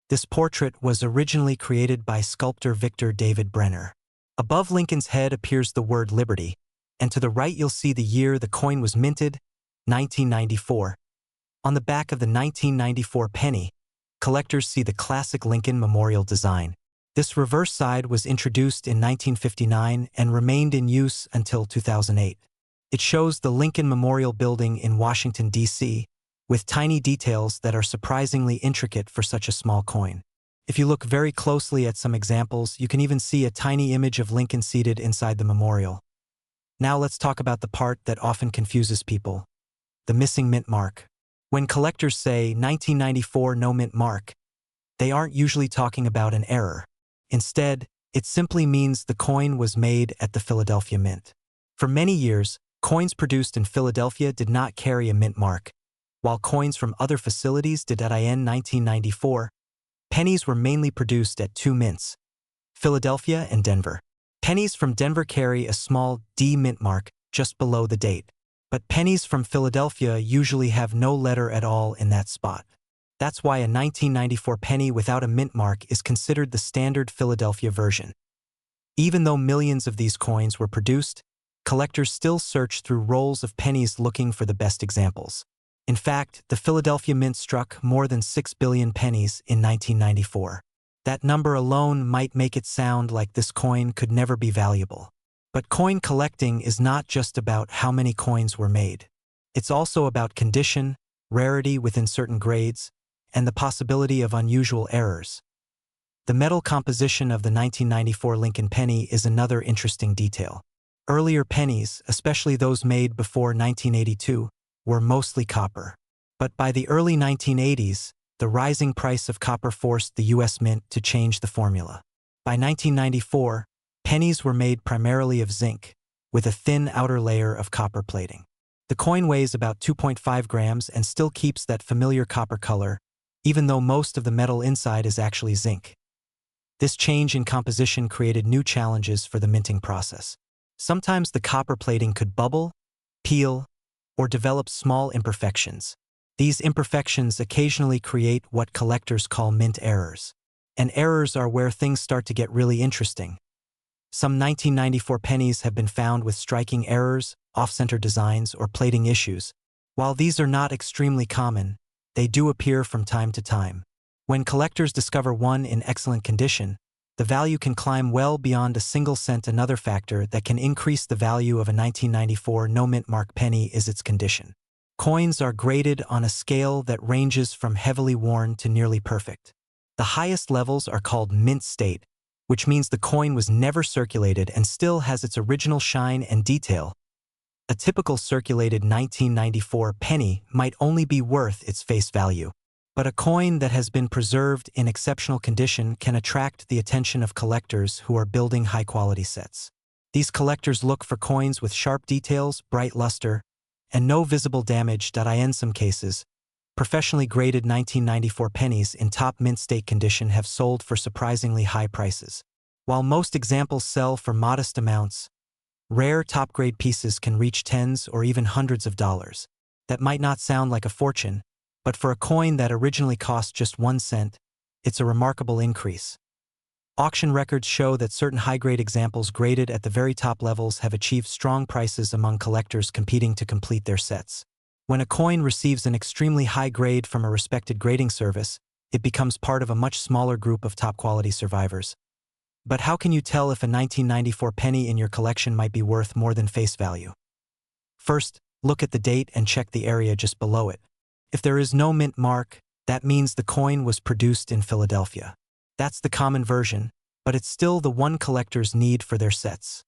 This portrait was originally created by sculptor Victor David Brenner. Above Lincoln's head appears the word Liberty, and to the right you'll see the year the coin was minted, 1994. On the back of the 1994 penny, collectors see the classic Lincoln memorial design. This reverse side was introduced in 1959 and remained in use until 2008. It shows the Lincoln Memorial Building in Washington, D.C., with tiny details that are surprisingly intricate for such a small coin. If you look very closely at some examples, you can even see a tiny image of Lincoln seated inside the memorial. Now let's talk about the part that often confuses people: the missing mint mark. When collectors say 1994 no mint mark, they aren't usually talking about an error. Instead, it simply means the coin was made at the Philadelphia Mint. For many years, coins produced in Philadelphia did not carry a mint mark, while coins from other facilities did. In 1994, pennies were mainly produced at 2 mints, Philadelphia and Denver. Pennies from Denver carry a small D mint mark just below the date, but pennies from Philadelphia usually have no letter at all in that spot. That's why a 1994 penny without a mint mark is considered the standard Philadelphia version. Even though millions of these coins were produced, collectors still search through rolls of pennies looking for the best examples. In fact, the Philadelphia Mint struck more than 6 billion pennies in 1994. That number alone might make it sound like this coin could never be valuable. But coin collecting is not just about how many coins were made. It's also about condition, rarity within certain grades, and the possibility of unusual errors. The metal composition of the 1994 Lincoln penny is another interesting detail. Earlier pennies, especially those made before 1982, were mostly copper. But by the early 1980s, the rising price of copper forced the U.S. Mint to change the formula. By 1994, Pennies were made primarily of zinc, with a thin outer layer of copper plating. The coin weighs about 2.5 grams and still keeps that familiar copper color, even though most of the metal inside is actually zinc. This change in composition created new challenges for the minting process. Sometimes the copper plating could bubble, peel, or develop small imperfections. These imperfections occasionally create what collectors call mint errors. And errors are where things start to get really interesting. Some 1994 pennies have been found with striking errors, off-center designs, or plating issues. While these are not extremely common, they do appear from time to time. When collectors discover one in excellent condition, the value can climb well beyond a single cent. Another factor that can increase the value of a 1994 no-mint mark penny is its condition. Coins are graded on a scale that ranges from heavily worn to nearly perfect. The highest levels are called mint state, which means the coin was never circulated and still has its original shine and detail. A typical circulated 1994 penny might only be worth its face value. But a coin that has been preserved in exceptional condition can attract the attention of collectors who are building high-quality sets. These collectors look for coins with sharp details, bright luster, and no visible damage. In some cases, professionally graded 1994 pennies in top mint state condition have sold for surprisingly high prices. While most examples sell for modest amounts, rare top-grade pieces can reach tens or even hundreds of dollars. That might not sound like a fortune, but for a coin that originally cost just 1 cent, it's a remarkable increase. Auction records show that certain high-grade examples graded at the very top levels have achieved strong prices among collectors competing to complete their sets. When a coin receives an extremely high grade from a respected grading service, it becomes part of a much smaller group of top-quality survivors. But how can you tell if a 1994 penny in your collection might be worth more than face value? First, look at the date and check the area just below it. If there is no mint mark, that means the coin was produced in Philadelphia. That's the common version, but it's still the one collectors need for their sets.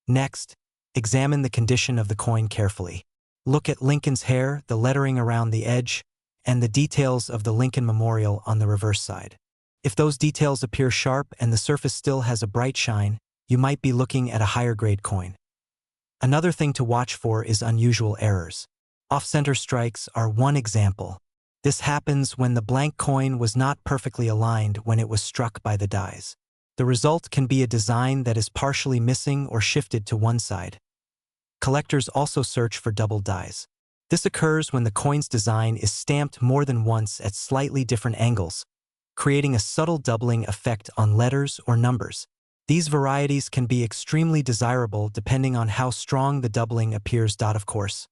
Next, examine the condition of the coin carefully. Look at Lincoln's hair, the lettering around the edge, and the details of the Lincoln Memorial on the reverse side. If those details appear sharp and the surface still has a bright shine, you might be looking at a higher grade coin. Another thing to watch for is unusual errors. Off-center strikes are one example. This happens when the blank coin was not perfectly aligned when it was struck by the dies. The result can be a design that is partially missing or shifted to one side. Collectors also search for double dies. This occurs when the coin's design is stamped more than once at slightly different angles, creating a subtle doubling effect on letters or numbers. These varieties can be extremely desirable depending on how strong the doubling appears. Of course,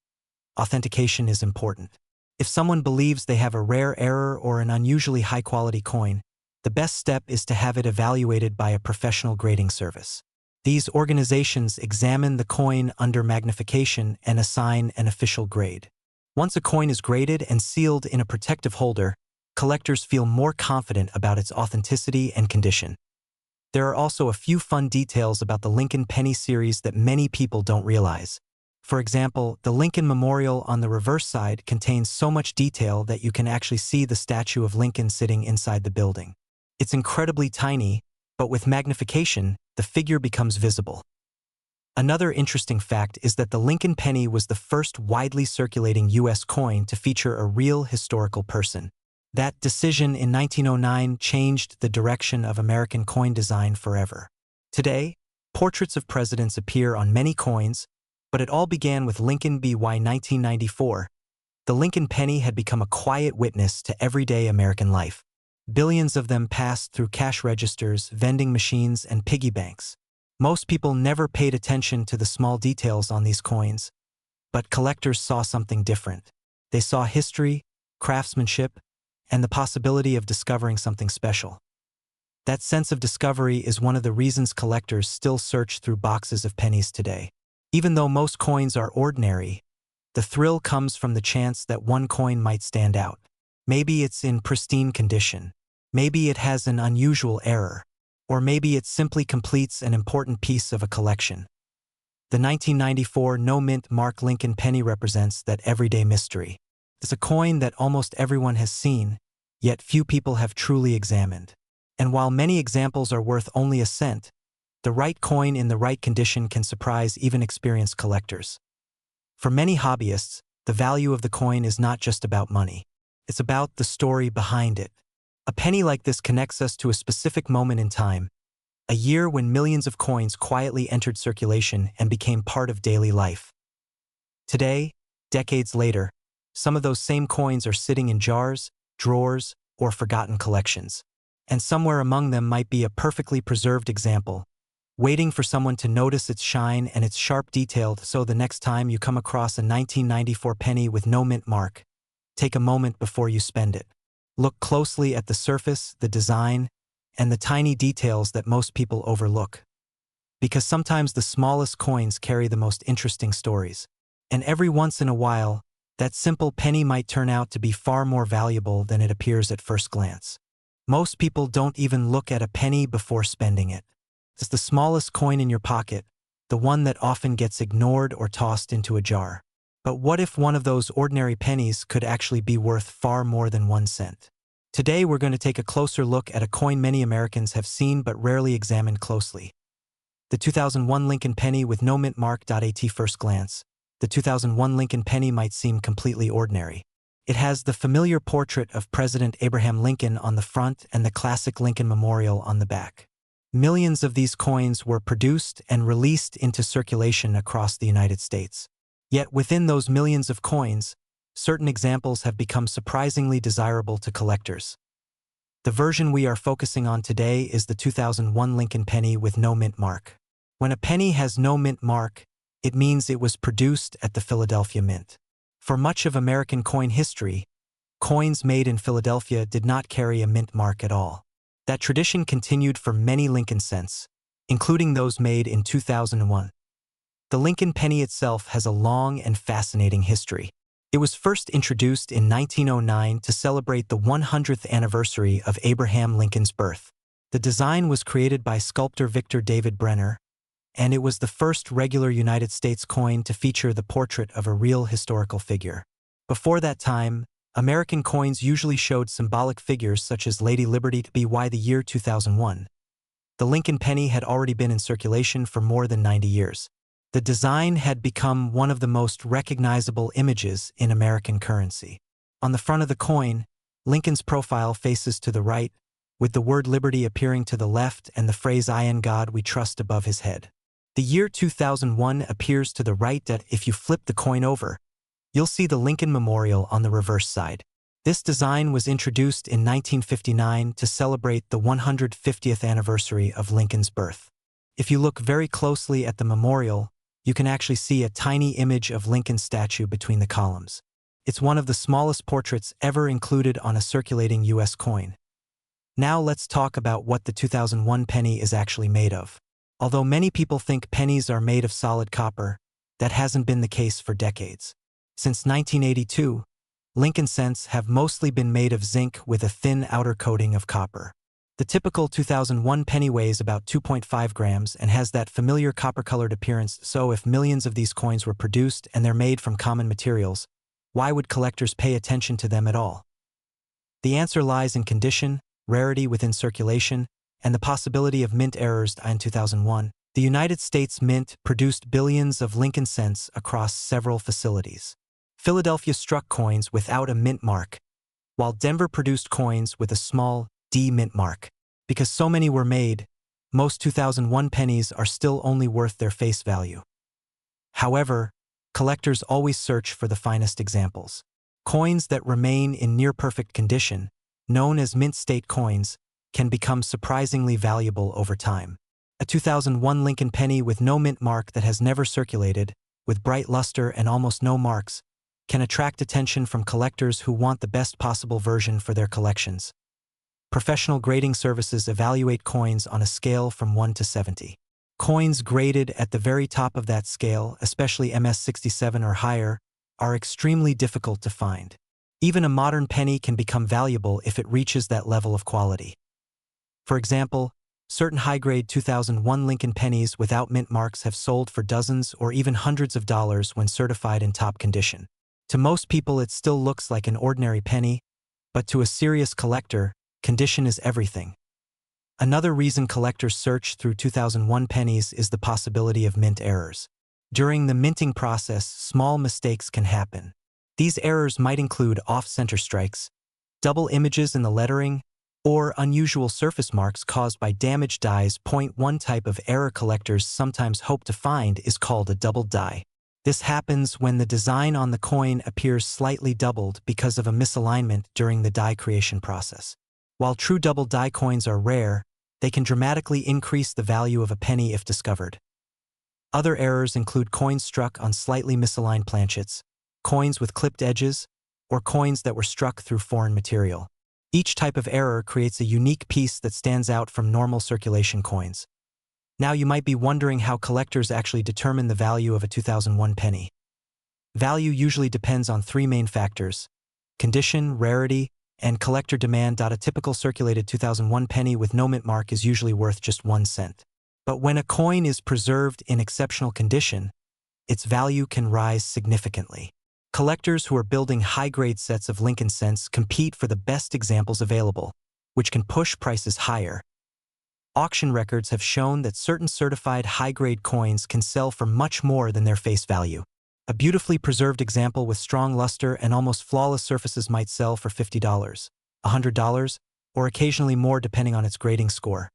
authentication is important. If someone believes they have a rare error or an unusually high-quality coin, the best step is to have it evaluated by a professional grading service. These organizations examine the coin under magnification and assign an official grade. Once a coin is graded and sealed in a protective holder, collectors feel more confident about its authenticity and condition. There are also a few fun details about the Lincoln penny series that many people don't realize. For example, the Lincoln Memorial on the reverse side contains so much detail that you can actually see the statue of Lincoln sitting inside the building. It's incredibly tiny, but with magnification, the figure becomes visible. Another interesting fact is that the Lincoln penny was the first widely circulating U.S. coin to feature a real historical person. That decision in 1909 changed the direction of American coin design forever. Today, portraits of presidents appear on many coins, but it all began with Lincoln by 1994. The Lincoln penny had become a quiet witness to everyday American life. Billions of them passed through cash registers, vending machines, and piggy banks. Most people never paid attention to the small details on these coins, but collectors saw something different. They saw history, craftsmanship, and the possibility of discovering something special. That sense of discovery is one of the reasons collectors still search through boxes of pennies today. Even though most coins are ordinary, the thrill comes from the chance that one coin might stand out. Maybe it's in pristine condition. Maybe it has an unusual error. Or maybe it simply completes an important piece of a collection. The 1994 no-mint mark Lincoln penny represents that everyday mystery. It's a coin that almost everyone has seen, yet few people have truly examined. And while many examples are worth only a cent, The right coin in the right condition can surprise even experienced collectors. For many hobbyists, the value of the coin is not just about money. It's about the story behind it. A penny like this connects us to a specific moment in time, a year when millions of coins quietly entered circulation and became part of daily life. Today, decades later, some of those same coins are sitting in jars, drawers, or forgotten collections. And somewhere among them might be a perfectly preserved example, waiting for someone to notice its shine and its sharp detail. So the next time you come across a 1994 penny with no mint mark, take a moment before you spend it. Look closely at the surface, the design, and the tiny details that most people overlook. Because sometimes the smallest coins carry the most interesting stories. And every once in a while, that simple penny might turn out to be far more valuable than it appears at first glance. Most people don't even look at a penny before spending it. It's the smallest coin in your pocket, the one that often gets ignored or tossed into a jar. But what if one of those ordinary pennies could actually be worth far more than 1 cent? Today we're going to take a closer look at a coin many Americans have seen but rarely examined closely. The 2001 Lincoln penny with no mint mark. At first glance, the 2001 Lincoln penny might seem completely ordinary. It has the familiar portrait of President Abraham Lincoln on the front and the classic Lincoln Memorial on the back. Millions of these coins were produced and released into circulation across the United States. Yet within those millions of coins, certain examples have become surprisingly desirable to collectors. The version we are focusing on today is the 2001 Lincoln penny with no mint mark. When a penny has no mint mark, it means it was produced at the Philadelphia Mint. For much of American coin history, coins made in Philadelphia did not carry a mint mark at all. That tradition continued for many Lincoln cents, including those made in 2001. The Lincoln penny itself has a long and fascinating history. It was first introduced in 1909 to celebrate the 100th anniversary of Abraham Lincoln's birth. The design was created by sculptor Victor David Brenner, and it was the first regular United States coin to feature the portrait of a real historical figure. Before that time, American coins usually showed symbolic figures such as Lady Liberty. By the year 2001, the Lincoln penny had already been in circulation for more than 90 years. The design had become one of the most recognizable images in American currency. On the front of the coin, Lincoln's profile faces to the right, with the word liberty appearing to the left and the phrase "I in God we trust" above his head. The year 2001 appears to the right. If you flip the coin over, you'll see the Lincoln Memorial on the reverse side. This design was introduced in 1959 to celebrate the 150th anniversary of Lincoln's birth. If you look very closely at the memorial, you can actually see a tiny image of Lincoln's statue between the columns. It's one of the smallest portraits ever included on a circulating U.S. coin. Now let's talk about what the 2001 penny is actually made of. Although many people think pennies are made of solid copper, that hasn't been the case for decades. Since 1982, Lincoln cents have mostly been made of zinc with a thin outer coating of copper. The typical 2001 penny weighs about 2.5 grams and has that familiar copper-colored appearance. So if millions of these coins were produced and they're made from common materials, why would collectors pay attention to them at all? The answer lies in condition, rarity within circulation, and the possibility of mint errors. In 2001, the United States Mint produced billions of Lincoln cents across several facilities. Philadelphia struck coins without a mint mark, while Denver produced coins with a small D mint mark. Because so many were made, most 2001 pennies are still only worth their face value. However, collectors always search for the finest examples. Coins that remain in near-perfect condition, known as mint state coins, can become surprisingly valuable over time. A 2001 Lincoln penny with no mint mark that has never circulated, with bright luster and almost no marks, can attract attention from collectors who want the best possible version for their collections. Professional grading services evaluate coins on a scale from 1 to 70. Coins graded at the very top of that scale, especially MS-67 or higher, are extremely difficult to find. Even a modern penny can become valuable if it reaches that level of quality. For example, certain high-grade 2001 Lincoln pennies without mint marks have sold for dozens or even hundreds of dollars when certified in top condition. To most people it still looks like an ordinary penny, but to a serious collector, condition is everything. Another reason collectors search through 2001 pennies is the possibility of mint errors. During the minting process, small mistakes can happen. These errors might include off-center strikes, double images in the lettering, or unusual surface marks caused by damaged dies. One type of error collectors sometimes hope to find is called a doubled die. This happens when the design on the coin appears slightly doubled because of a misalignment during the die creation process. While true double die coins are rare, they can dramatically increase the value of a penny if discovered. Other errors include coins struck on slightly misaligned planchets, coins with clipped edges, or coins that were struck through foreign material. Each type of error creates a unique piece that stands out from normal circulation coins. Now you might be wondering how collectors actually determine the value of a 2001 penny. Value usually depends on three main factors: condition, rarity, and collector demand. A typical circulated 2001 penny with no mint mark is usually worth just 1 cent. But when a coin is preserved in exceptional condition, its value can rise significantly. Collectors who are building high-grade sets of Lincoln cents compete for the best examples available, which can push prices higher. Auction records have shown that certain certified high-grade coins can sell for much more than their face value. A beautifully preserved example with strong luster and almost flawless surfaces might sell for $50, $100, or occasionally more depending on its grading score.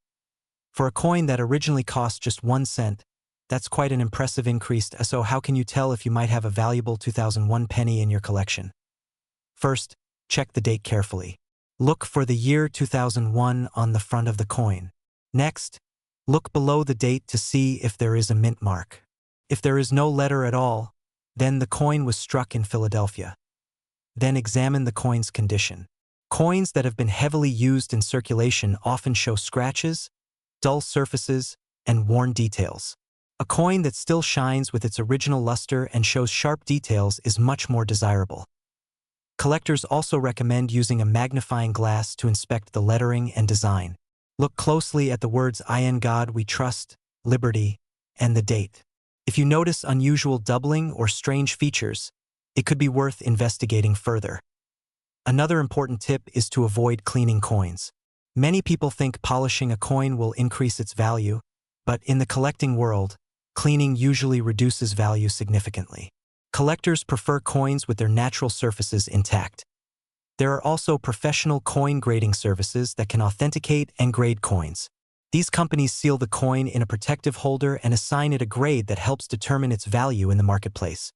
For a coin that originally cost just 1 cent, that's quite an impressive increase. So how can you tell if you might have a valuable 2001 penny in your collection? First, check the date carefully. Look for the year 2001 on the front of the coin. Next, look below the date to see if there is a mint mark. If there is no letter at all, then the coin was struck in Philadelphia. Then examine the coin's condition. Coins that have been heavily used in circulation often show scratches, dull surfaces, and worn details. A coin that still shines with its original luster and shows sharp details is much more desirable. Collectors also recommend using a magnifying glass to inspect the lettering and design. Look closely at the words "In God We Trust," "Liberty," and the date. If you notice unusual doubling or strange features, it could be worth investigating further. Another important tip is to avoid cleaning coins. Many people think polishing a coin will increase its value, but in the collecting world, cleaning usually reduces value significantly. Collectors prefer coins with their natural surfaces intact. There are also professional coin grading services that can authenticate and grade coins. These companies seal the coin in a protective holder and assign it a grade that helps determine its value in the marketplace.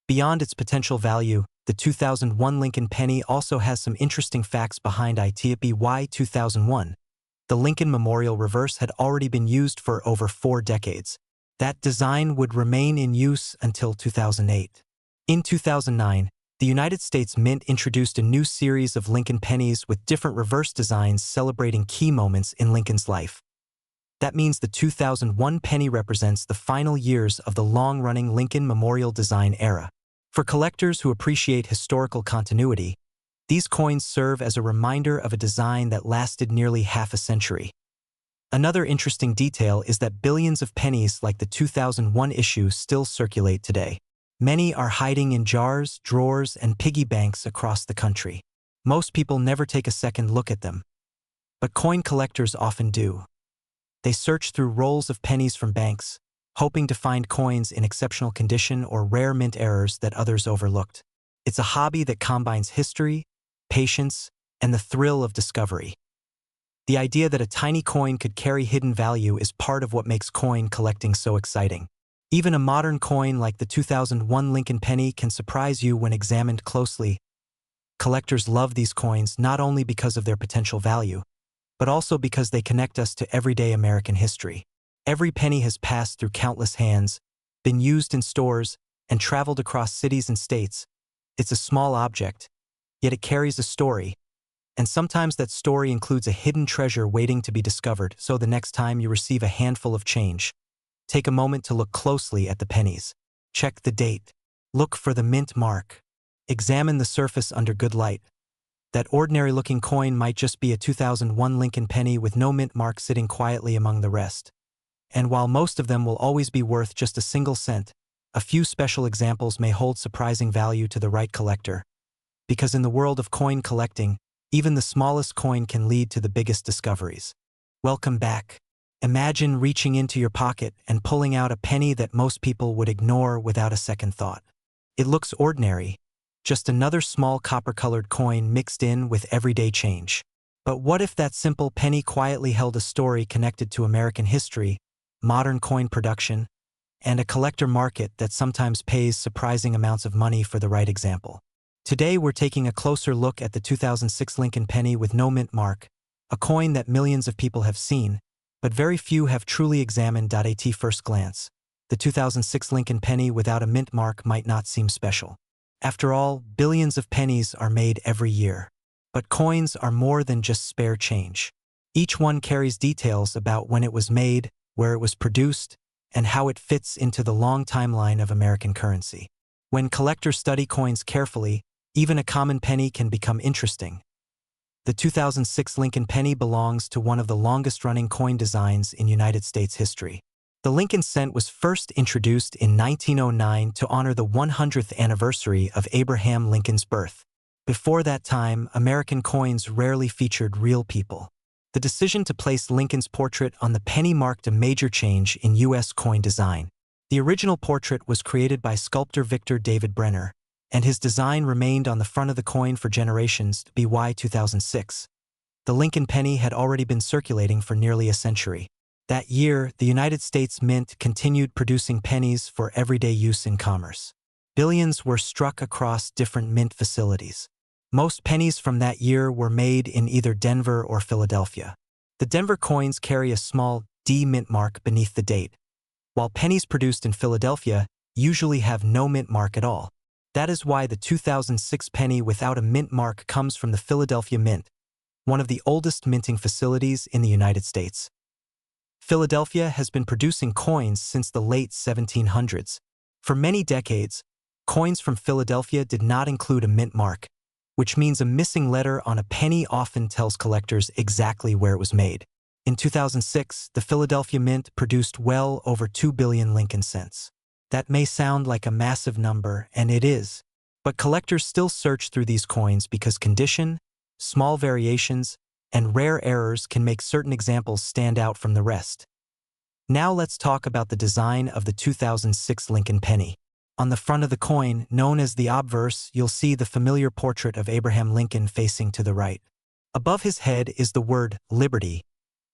Beyond its potential value, the 2001 Lincoln penny also has some interesting facts behind it. By 2001, the Lincoln Memorial reverse had already been used for over 4 decades. That design would remain in use until 2008. In 2009, the United States Mint introduced a new series of Lincoln pennies with different reverse designs celebrating key moments in Lincoln's life. That means the 2001 penny represents the final years of the long-running Lincoln Memorial design era. For collectors who appreciate historical continuity, these coins serve as a reminder of a design that lasted nearly half a century. Another interesting detail is that billions of pennies like the 2001 issue still circulate today. Many are hiding in jars, drawers, and piggy banks across the country. Most people never take a second look at them, but coin collectors often do. They search through rolls of pennies from banks, hoping to find coins in exceptional condition or rare mint errors that others overlooked. It's a hobby that combines history, patience, and the thrill of discovery. The idea that a tiny coin could carry hidden value is part of what makes coin collecting so exciting. Even a modern coin like the 2001 Lincoln penny can surprise you when examined closely. Collectors love these coins not only because of their potential value, but also because they connect us to everyday American history. Every penny has passed through countless hands, been used in stores, and traveled across cities and states. It's a small object, yet it carries a story. And sometimes that story includes a hidden treasure waiting to be discovered. So the next time you receive a handful of change, take a moment to look closely at the pennies. Check the date. Look for the mint mark. Examine the surface under good light. That ordinary-looking coin might just be a 2001 Lincoln penny with no mint mark sitting quietly among the rest. And while most of them will always be worth just a single cent, a few special examples may hold surprising value to the right collector. Because in the world of coin collecting, even the smallest coin can lead to the biggest discoveries. Welcome back. Imagine reaching into your pocket and pulling out a penny that most people would ignore without a second thought. It looks ordinary, just another small copper-colored coin mixed in with everyday change. But what if that simple penny quietly held a story connected to American history, modern coin production, and a collector market that sometimes pays surprising amounts of money for the right example? Today we're taking a closer look at the 2006 Lincoln penny with no mint mark, a coin that millions of people have seen, but very few have truly examined. At first glance, the 2006 Lincoln penny without a mint mark might not seem special. After all, billions of pennies are made every year. But coins are more than just spare change. Each one carries details about when it was made, where it was produced, and how it fits into the long timeline of American currency. When collectors study coins carefully, even a common penny can become interesting. The 2006 Lincoln penny belongs to one of the longest-running coin designs in United States history. The Lincoln cent was first introduced in 1909 to honor the 100th anniversary of Abraham Lincoln's birth. Before that time, American coins rarely featured real people. The decision to place Lincoln's portrait on the penny marked a major change in U.S. coin design. The original portrait was created by sculptor Victor David Brenner, and his design remained on the front of the coin for generations. By 2006, the Lincoln penny had already been circulating for nearly a century. That year, the United States Mint continued producing pennies for everyday use in commerce. Billions were struck across different mint facilities. Most pennies from that year were made in either Denver or Philadelphia. The Denver coins carry a small D mint mark beneath the date, while pennies produced in Philadelphia usually have no mint mark at all. That is why the 2006 penny without a mint mark comes from the Philadelphia Mint, one of the oldest minting facilities in the United States. Philadelphia has been producing coins since the late 1700s. For many decades, coins from Philadelphia did not include a mint mark, which means a missing letter on a penny often tells collectors exactly where it was made. In 2006, the Philadelphia Mint produced well over 2 billion Lincoln cents. That may sound like a massive number, and it is, but collectors still search through these coins because condition, small variations, and rare errors can make certain examples stand out from the rest. Now let's talk about the design of the 2006 Lincoln penny. On the front of the coin, known as the obverse, you'll see the familiar portrait of Abraham Lincoln facing to the right. Above his head is the word liberty,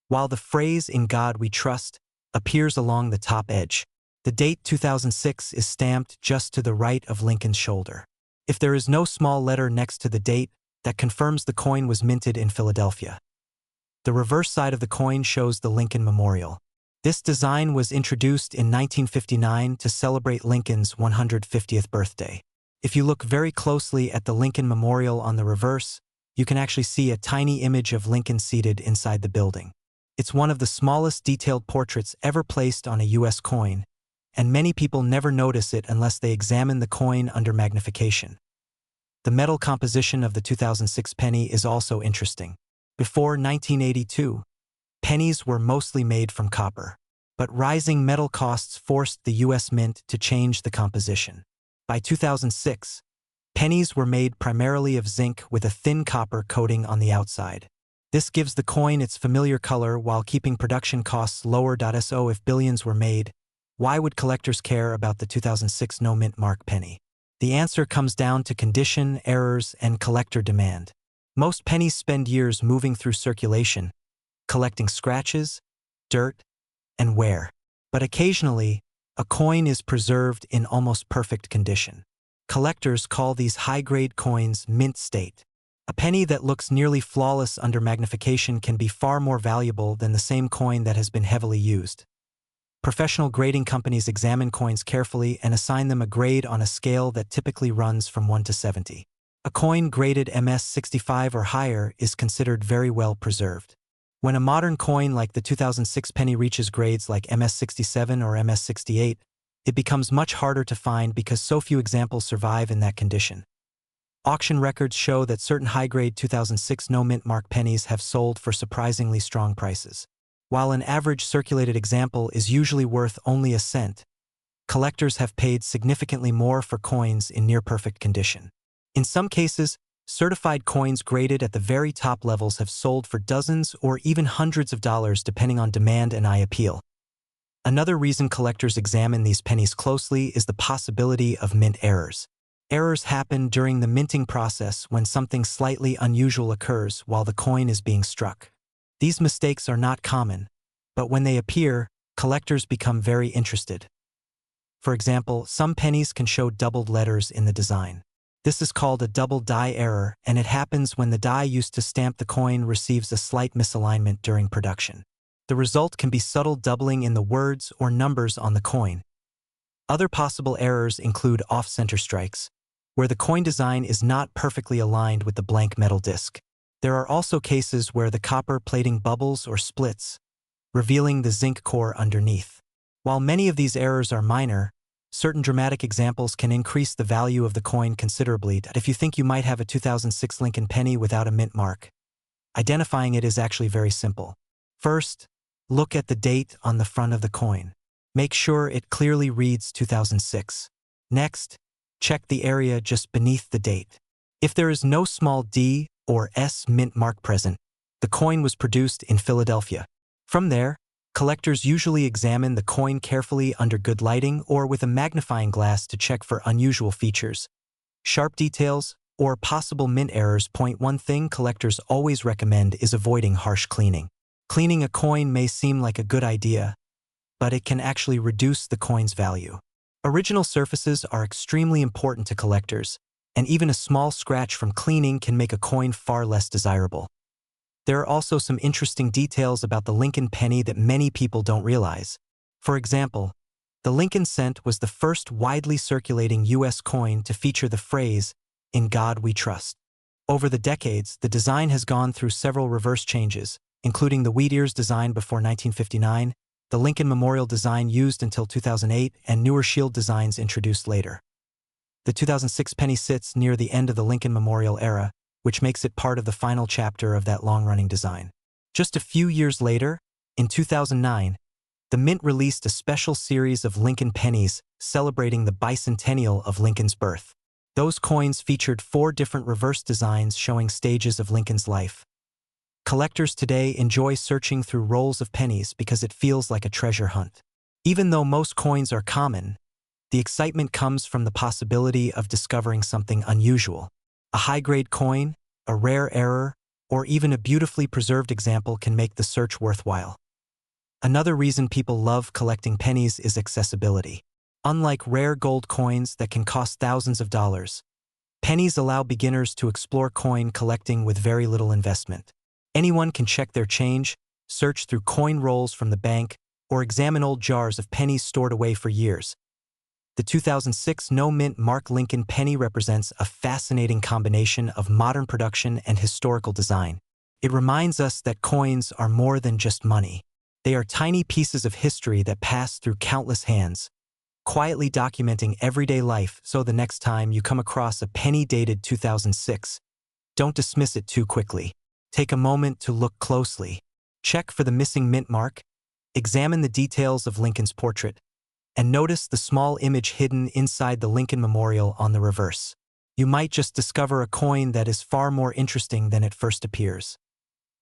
while the phrase "In God We Trust" appears along the top edge. The date 2006 is stamped just to the right of Lincoln's shoulder. If there is no small letter next to the date, that confirms the coin was minted in Philadelphia. The reverse side of the coin shows the Lincoln Memorial. This design was introduced in 1959 to celebrate Lincoln's 150th birthday. If you look very closely at the Lincoln Memorial on the reverse, you can actually see a tiny image of Lincoln seated inside the building. It's one of the smallest detailed portraits ever placed on a U.S. coin, and many people never notice it unless they examine the coin under magnification. The metal composition of the 2006 penny is also interesting. Before 1982, pennies were mostly made from copper, but rising metal costs forced the U.S. Mint to change the composition. By 2006, pennies were made primarily of zinc with a thin copper coating on the outside. This gives the coin its familiar color while keeping production costs lower. So if billions were made, why would collectors care about the 2006 no mint mark penny? The answer comes down to condition, errors, and collector demand. Most pennies spend years moving through circulation, collecting scratches, dirt, and wear. But occasionally, a coin is preserved in almost perfect condition. Collectors call these high-grade coins mint state. A penny that looks nearly flawless under magnification can be far more valuable than the same coin that has been heavily used. Professional grading companies examine coins carefully and assign them a grade on a scale that typically runs from 1 to 70. A coin graded MS-65 or higher is considered very well preserved. When a modern coin like the 2006 penny reaches grades like MS-67 or MS-68, it becomes much harder to find because so few examples survive in that condition. Auction records show that certain high-grade 2006 no-mint mark pennies have sold for surprisingly strong prices. While an average circulated example is usually worth only a cent, collectors have paid significantly more for coins in near-perfect condition. In some cases, Certified coins graded at the very top levels have sold for dozens or even hundreds of dollars depending on demand and eye appeal. Another reason collectors examine these pennies closely is the possibility of mint errors. Errors happen during the minting process when something slightly unusual occurs while the coin is being struck. These mistakes are not common, but when they appear, collectors become very interested. For example, some pennies can show doubled letters in the design. This is called a double die error, and it happens when the die used to stamp the coin receives a slight misalignment during production. The result can be subtle doubling in the words or numbers on the coin. Other possible errors include off-center strikes, where the coin design is not perfectly aligned with the blank metal disc. There are also cases where the copper plating bubbles or splits, revealing the zinc core underneath. While many of these errors are minor, certain dramatic examples can increase the value of the coin considerably. If you think you might have a 2006 Lincoln penny without a mint mark, identifying it is actually very simple. First, look at the date on the front of the coin. Make sure it clearly reads 2006. Next, check the area just beneath the date. If there is no small d or s mint mark present, the coin was produced in Philadelphia. From there, collectors usually examine the coin carefully under good lighting or with a magnifying glass to check for unusual features, sharp details, or possible mint errors. One thing collectors always recommend is avoiding harsh cleaning. Cleaning a coin may seem like a good idea, but it can actually reduce the coin's value. Original surfaces are extremely important to collectors, and even a small scratch from cleaning can make a coin far less desirable. There are also some interesting details about the Lincoln penny that many people don't realize. For example, the Lincoln cent was the first widely circulating U.S. coin to feature the phrase, "In God We Trust." Over the decades, the design has gone through several reverse changes, including the wheat ears design before 1959, the Lincoln Memorial design used until 2008, and newer shield designs introduced later. The 2006 penny sits near the end of the Lincoln Memorial era, which makes it part of the final chapter of that long-running design. Just a few years later, in 2009, the Mint released a special series of Lincoln pennies celebrating the bicentennial of Lincoln's birth. Those coins featured 4 different reverse designs showing stages of Lincoln's life. Collectors today enjoy searching through rolls of pennies because it feels like a treasure hunt. Even though most coins are common, the excitement comes from the possibility of discovering something unusual. A high-grade coin, a rare error, or even a beautifully preserved example can make the search worthwhile. Another reason people love collecting pennies is accessibility. Unlike rare gold coins that can cost thousands of dollars, pennies allow beginners to explore coin collecting with very little investment. Anyone can check their change, search through coin rolls from the bank, or examine old jars of pennies stored away for years. The 2006 no-mint mark Lincoln penny represents a fascinating combination of modern production and historical design. It reminds us that coins are more than just money. They are tiny pieces of history that pass through countless hands, quietly documenting everyday life. So the next time you come across a penny dated 2006, don't dismiss it too quickly. Take a moment to look closely. Check for the missing mint mark, examine the details of Lincoln's portrait, and notice the small image hidden inside the Lincoln Memorial on the reverse. You might just discover a coin that is far more interesting than it first appears.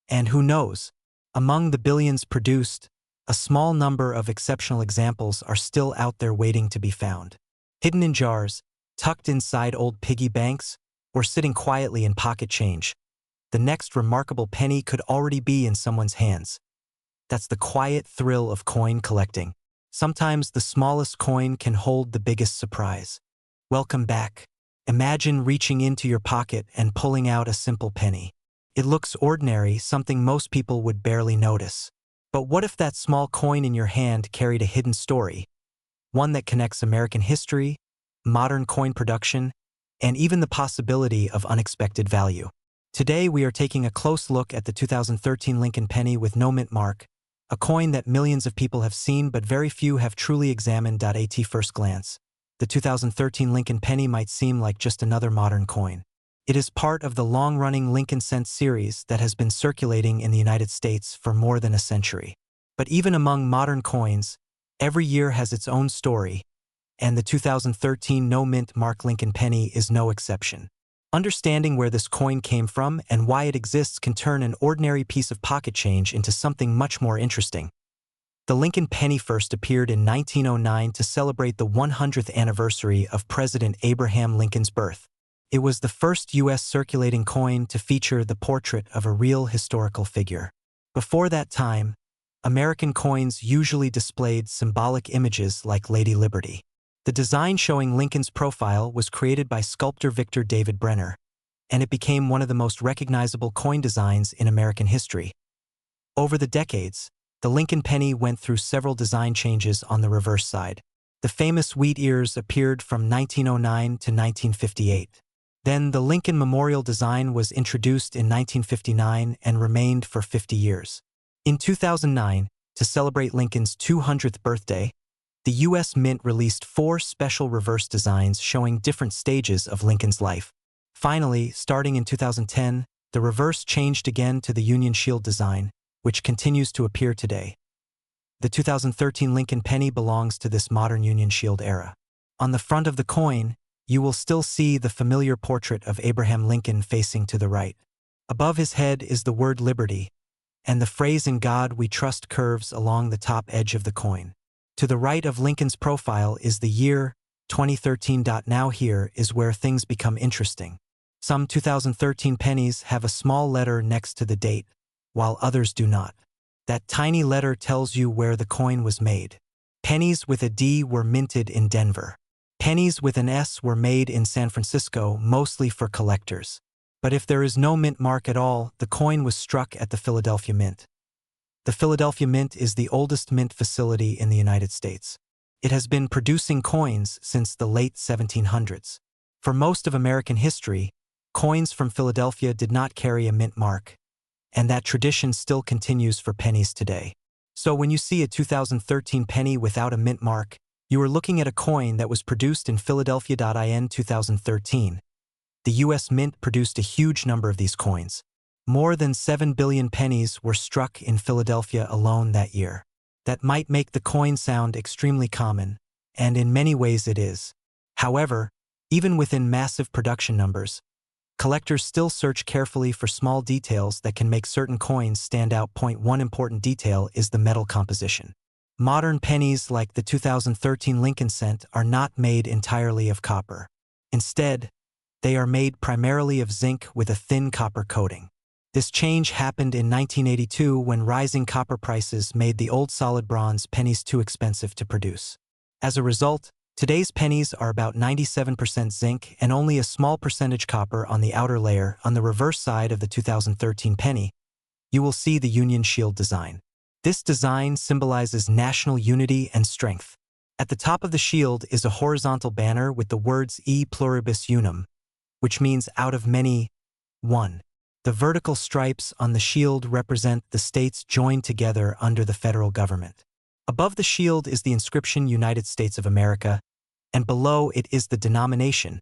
And who knows, among the billions produced, a small number of exceptional examples are still out there waiting to be found. Hidden in jars, tucked inside old piggy banks, or sitting quietly in pocket change, the next remarkable penny could already be in someone's hands. That's the quiet thrill of coin collecting. Sometimes the smallest coin can hold the biggest surprise. Welcome back. Imagine reaching into your pocket and pulling out a simple penny. It looks ordinary, something most people would barely notice. But what if that small coin in your hand carried a hidden story? One that connects American history, modern coin production, and even the possibility of unexpected value. Today we are taking a close look at the 2013 Lincoln penny with no mint mark, a coin that millions of people have seen but very few have truly examined. At first glance, the 2013 Lincoln penny might seem like just another modern coin. It is part of the long-running Lincoln cent series that has been circulating in the United States for more than a century. But even among modern coins, every year has its own story, and the 2013 no mint mark Lincoln penny is no exception. Understanding where this coin came from and why it exists can turn an ordinary piece of pocket change into something much more interesting. The Lincoln penny first appeared in 1909 to celebrate the 100th anniversary of President Abraham Lincoln's birth. It was the first U.S. circulating coin to feature the portrait of a real historical figure. Before that time, American coins usually displayed symbolic images like Lady Liberty. The design showing Lincoln's profile was created by sculptor Victor David Brenner, and it became one of the most recognizable coin designs in American history. Over the decades, the Lincoln penny went through several design changes on the reverse side. The famous wheat ears appeared from 1909 to 1958. Then the Lincoln Memorial design was introduced in 1959 and remained for 50 years. In 2009, to celebrate Lincoln's 200th birthday, the U.S. Mint released 4 special reverse designs showing different stages of Lincoln's life. Finally, starting in 2010, the reverse changed again to the Union Shield design, which continues to appear today. The 2013 Lincoln penny belongs to this modern Union Shield era. On the front of the coin, you will still see the familiar portrait of Abraham Lincoln facing to the right. Above his head is the word liberty, and the phrase "In God We Trust" curves along the top edge of the coin. To the right of Lincoln's profile is the year 2013. Now here is where things become interesting. Some 2013 pennies have a small letter next to the date, while others do not. That tiny letter tells you where the coin was made. Pennies with a D were minted in Denver. Pennies with an S were made in San Francisco, mostly for collectors. But if there is no mint mark at all, the coin was struck at the Philadelphia Mint. The Philadelphia Mint is the oldest mint facility in the United States. It has been producing coins since the late 1700s. For most of American history, coins from Philadelphia did not carry a mint mark, and that tradition still continues for pennies today. So when you see a 2013 penny without a mint mark, you are looking at a coin that was produced in Philadelphia. In 2013, the U.S. Mint produced a huge number of these coins. More than 7 billion pennies were struck in Philadelphia alone that year. That might make the coin sound extremely common, and in many ways it is. However, even within massive production numbers, collectors still search carefully for small details that can make certain coins stand out. One important detail is the metal composition. Modern pennies like the 2013 Lincoln cent are not made entirely of copper. Instead, they are made primarily of zinc with a thin copper coating. This change happened in 1982 when rising copper prices made the old solid bronze pennies too expensive to produce. As a result, today's pennies are about 97% zinc and only a small percentage copper on the outer layer. On the reverse side of the 2013 penny, you will see the Union Shield design. This design symbolizes national unity and strength. At the top of the shield is a horizontal banner with the words E pluribus unum, which means out of many, one. The vertical stripes on the shield represent the states joined together under the federal government. Above the shield is the inscription United States of America, and below it is the denomination,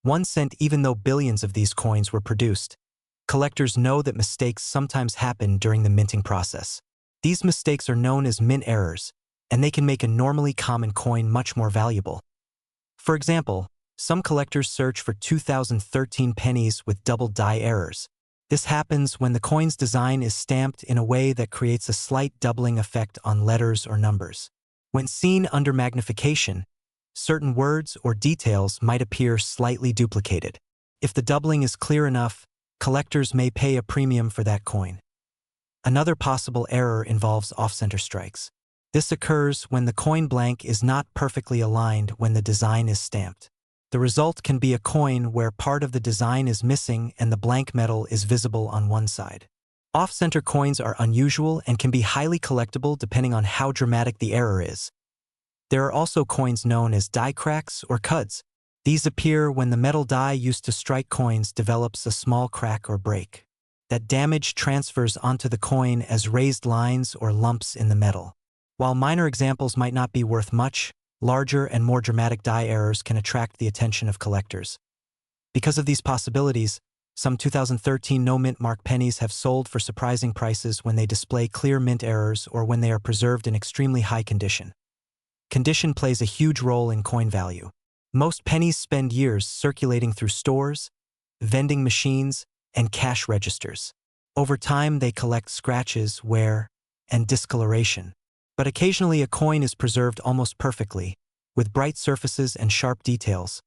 1 cent. Even though billions of these coins were produced, collectors know that mistakes sometimes happen during the minting process. These mistakes are known as mint errors, and they can make a normally common coin much more valuable. For example, some collectors search for 2013 pennies with double die errors. This happens when the coin's design is stamped in a way that creates a slight doubling effect on letters or numbers. When seen under magnification, certain words or details might appear slightly duplicated. If the doubling is clear enough, collectors may pay a premium for that coin. Another possible error involves off-center strikes. This occurs when the coin blank is not perfectly aligned when the design is stamped. The result can be a coin where part of the design is missing and the blank metal is visible on one side. Off-center coins are unusual and can be highly collectible depending on how dramatic the error is. There are also coins known as die cracks or cuds. These appear when the metal die used to strike coins develops a small crack or break. That damage transfers onto the coin as raised lines or lumps in the metal. While minor examples might not be worth much, larger and more dramatic die errors can attract the attention of collectors. Because of these possibilities, some 2013 no-mint mark pennies have sold for surprising prices when they display clear mint errors or when they are preserved in extremely high condition. Condition plays a huge role in coin value. Most pennies spend years circulating through stores, vending machines, and cash registers. Over time, they collect scratches, wear, and discoloration. But occasionally a coin is preserved almost perfectly, with bright surfaces and sharp details.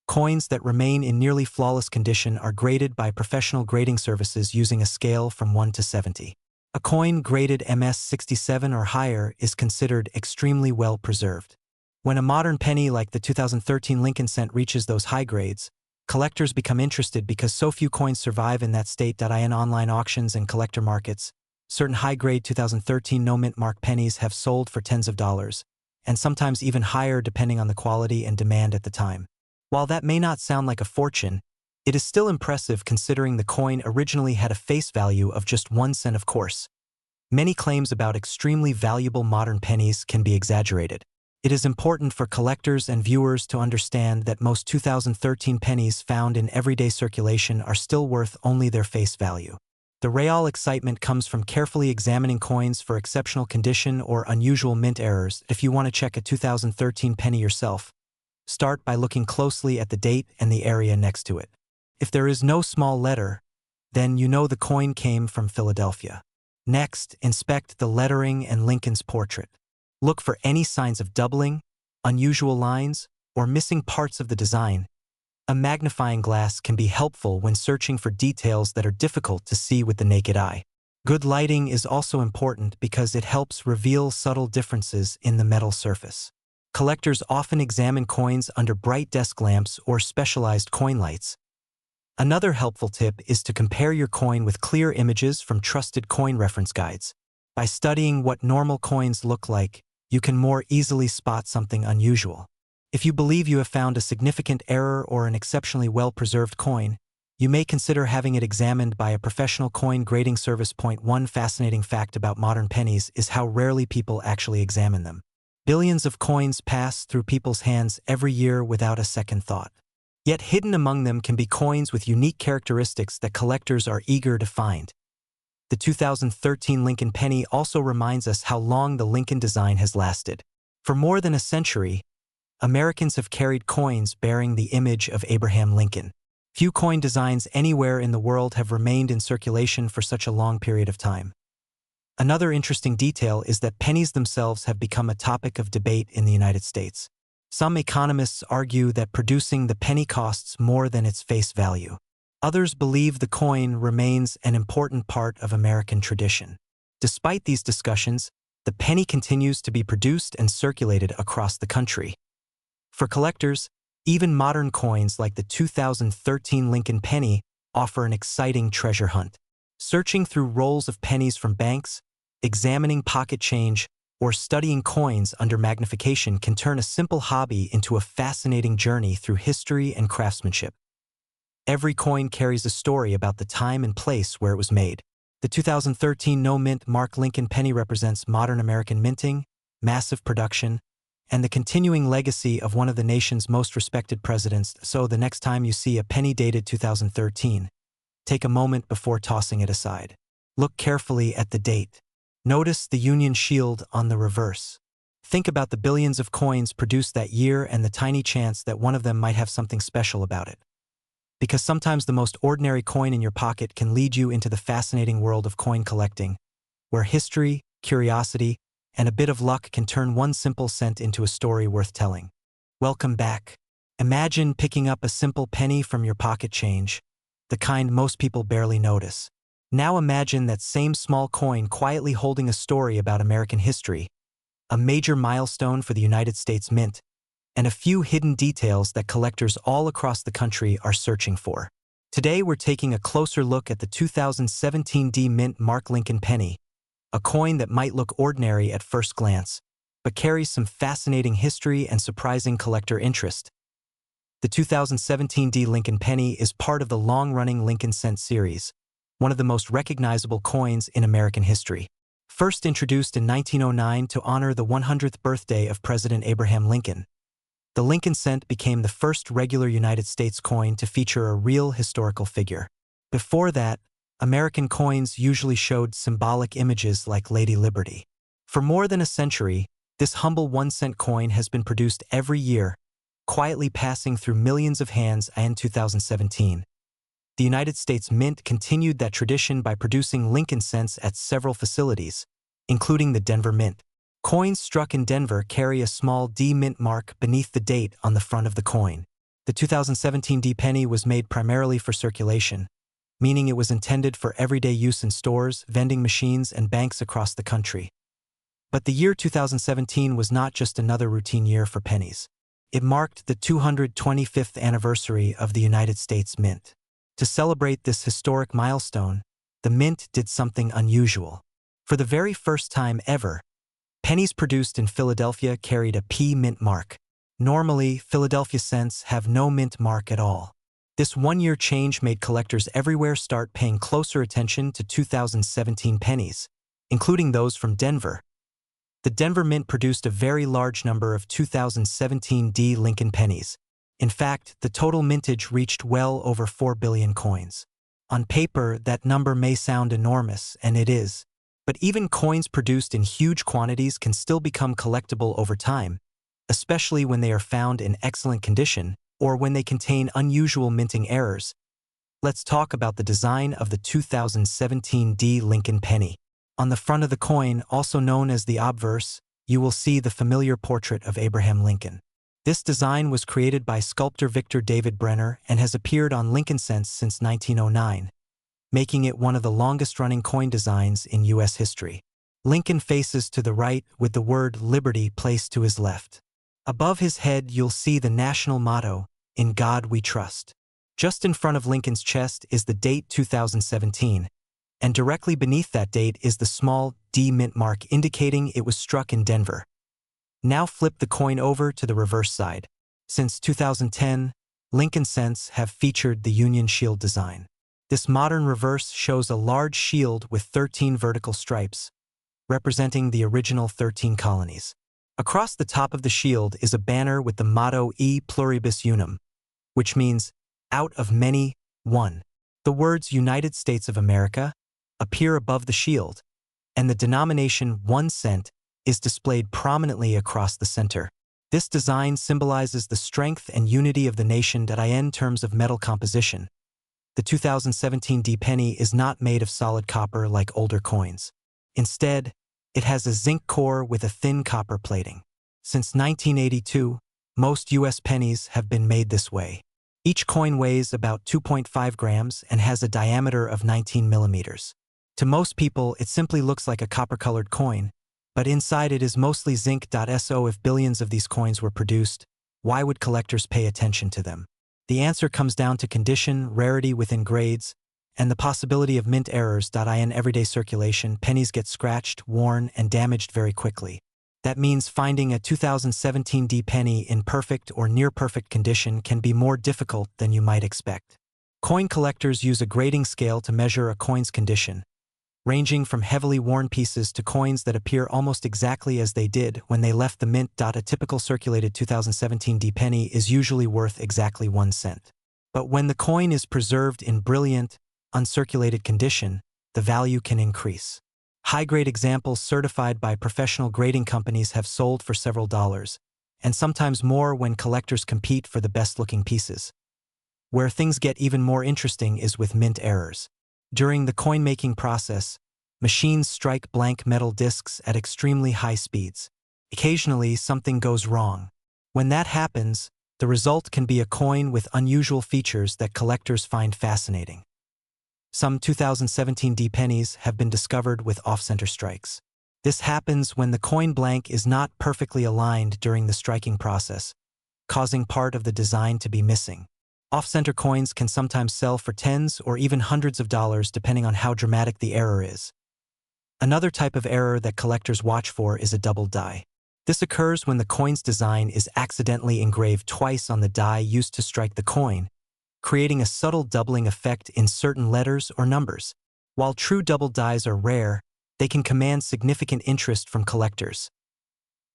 Coins that remain in nearly flawless condition are graded by professional grading services using a scale from 1 to 70. A coin graded MS-67 or higher is considered extremely well preserved. When a modern penny like the 2013 Lincoln cent reaches those high grades, collectors become interested because so few coins survive in that state. In online auctions and collector markets, certain high-grade 2013 no-mint mark pennies have sold for tens of dollars, and sometimes even higher depending on the quality and demand at the time. While that may not sound like a fortune, it is still impressive considering the coin originally had a face value of just 1 cent, of course. Many claims about extremely valuable modern pennies can be exaggerated. It is important for collectors and viewers to understand that most 2013 pennies found in everyday circulation are still worth only their face value. The real excitement comes from carefully examining coins for exceptional condition or unusual mint errors. If you want to check a 2013 penny yourself, start by looking closely at the date and the area next to it. If there is no small letter, then you know the coin came from Philadelphia. Next, inspect the lettering and Lincoln's portrait. Look for any signs of doubling, unusual lines, or missing parts of the design. A magnifying glass can be helpful when searching for details that are difficult to see with the naked eye. Good lighting is also important because it helps reveal subtle differences in the metal surface. Collectors often examine coins under bright desk lamps or specialized coin lights. Another helpful tip is to compare your coin with clear images from trusted coin reference guides. By studying what normal coins look like, you can more easily spot something unusual. If you believe you have found a significant error or an exceptionally well-preserved coin, you may consider having it examined by a professional coin grading service. One fascinating fact about modern pennies is how rarely people actually examine them. Billions of coins pass through people's hands every year without a second thought. Yet hidden among them can be coins with unique characteristics that collectors are eager to find. The 2013 Lincoln penny also reminds us how long the Lincoln design has lasted. For more than a century, Americans have carried coins bearing the image of Abraham Lincoln. Few coin designs anywhere in the world have remained in circulation for such a long period of time. Another interesting detail is that pennies themselves have become a topic of debate in the United States. Some economists argue that producing the penny costs more than its face value. Others believe the coin remains an important part of American tradition. Despite these discussions, the penny continues to be produced and circulated across the country. For collectors, even modern coins like the 2013 Lincoln penny offer an exciting treasure hunt. Searching through rolls of pennies from banks, examining pocket change, or studying coins under magnification can turn a simple hobby into a fascinating journey through history and craftsmanship. Every coin carries a story about the time and place where it was made. The 2013 no-mint mark Lincoln penny represents modern American minting, massive production, and the continuing legacy of one of the nation's most respected presidents. So the next time you see a penny dated 2013, take a moment before tossing it aside. Look carefully at the date. Notice the Union shield on the reverse. Think about the billions of coins produced that year and the tiny chance that one of them might have something special about it. Because sometimes the most ordinary coin in your pocket can lead you into the fascinating world of coin collecting, where history, curiosity, and a bit of luck can turn one simple cent into a story worth telling. Welcome back. Imagine picking up a simple penny from your pocket change, the kind most people barely notice. Now imagine that same small coin quietly holding a story about American history, a major milestone for the United States Mint, and a few hidden details that collectors all across the country are searching for. Today we're taking a closer look at the 2017 Mint Mark Lincoln penny, a coin that might look ordinary at first glance, but carries some fascinating history and surprising collector interest. The 2017 Lincoln penny is part of the long-running Lincoln cent series, one of the most recognizable coins in American history. First introduced in 1909 to honor the 100th birthday of President Abraham Lincoln, the Lincoln cent became the first regular United States coin to feature a real historical figure. Before that, American coins usually showed symbolic images like Lady Liberty. For more than a century, this humble 1-cent coin has been produced every year, quietly passing through millions of hands. In 2017, the United States Mint continued that tradition by producing Lincoln cents at several facilities, including the Denver Mint. Coins struck in Denver carry a small D mint mark beneath the date on the front of the coin. The 2017 D penny was made primarily for circulation, meaning it was intended for everyday use in stores, vending machines, and banks across the country. But the year 2017 was not just another routine year for pennies. It marked the 225th anniversary of the United States Mint. To celebrate this historic milestone, the Mint did something unusual. For the very first time ever, pennies produced in Philadelphia carried a P mint mark. Normally, Philadelphia cents have no mint mark at all. This one-year change made collectors everywhere start paying closer attention to 2017 pennies, including those from Denver. The Denver Mint produced a very large number of 2017 D Lincoln pennies. In fact, the total mintage reached well over 4 billion coins. On paper, that number may sound enormous, and it is. But even coins produced in huge quantities can still become collectible over time, especially when they are found in excellent condition or when they contain unusual minting errors. Let's talk about the design of the 2017 D Lincoln penny. On the front of the coin, also known as the obverse, you will see the familiar portrait of Abraham Lincoln. This design was created by sculptor Victor David Brenner and has appeared on Lincoln cents since 1909, making it one of the longest-running coin designs in U.S. history. Lincoln faces to the right with the word Liberty placed to his left. Above his head you'll see the national motto, "In God We Trust." Just in front of Lincoln's chest is the date 2017, and directly beneath that date is the small D mint mark indicating it was struck in Denver. Now flip the coin over to the reverse side. Since 2010, Lincoln cents have featured the Union Shield design. This modern reverse shows a large shield with 13 vertical stripes, representing the original 13 colonies. Across the top of the shield is a banner with the motto E pluribus unum, which means, out of many, one. The words United States of America appear above the shield, and the denomination 1 cent is displayed prominently across the center. This design symbolizes the strength and unity of the nation in terms of metal composition. The 2017 D penny is not made of solid copper like older coins. Instead, it has a zinc core with a thin copper plating. Since 1982, most U.S. pennies have been made this way. Each coin weighs about 2.5 grams and has a diameter of 19 millimeters. To most people, it simply looks like a copper-colored coin, but inside it is mostly zinc. So if billions of these coins were produced, why would collectors pay attention to them? The answer comes down to condition, rarity within grades, and the possibility of mint errors. In everyday circulation, pennies get scratched, worn, and damaged very quickly. That means finding a 2017 D penny in perfect or near-perfect condition can be more difficult than you might expect. Coin collectors use a grading scale to measure a coin's condition, ranging from heavily worn pieces to coins that appear almost exactly as they did when they left the mint. A typical circulated 2017 D penny is usually worth exactly 1 cent. But when the coin is preserved in brilliant, uncirculated condition, the value can increase. High-grade examples certified by professional grading companies have sold for several dollars, and sometimes more when collectors compete for the best-looking pieces. Where things get even more interesting is with mint errors. During the coin-making process, machines strike blank metal discs at extremely high speeds. Occasionally, something goes wrong. When that happens, the result can be a coin with unusual features that collectors find fascinating. Some 2017 D pennies have been discovered with off-center strikes. This happens when the coin blank is not perfectly aligned during the striking process, causing part of the design to be missing. Off-center coins can sometimes sell for tens or even hundreds of dollars depending on how dramatic the error is. Another type of error that collectors watch for is a double die. This occurs when the coin's design is accidentally engraved twice on the die used to strike the coin, creating a subtle doubling effect in certain letters or numbers. While true double dies are rare, they can command significant interest from collectors.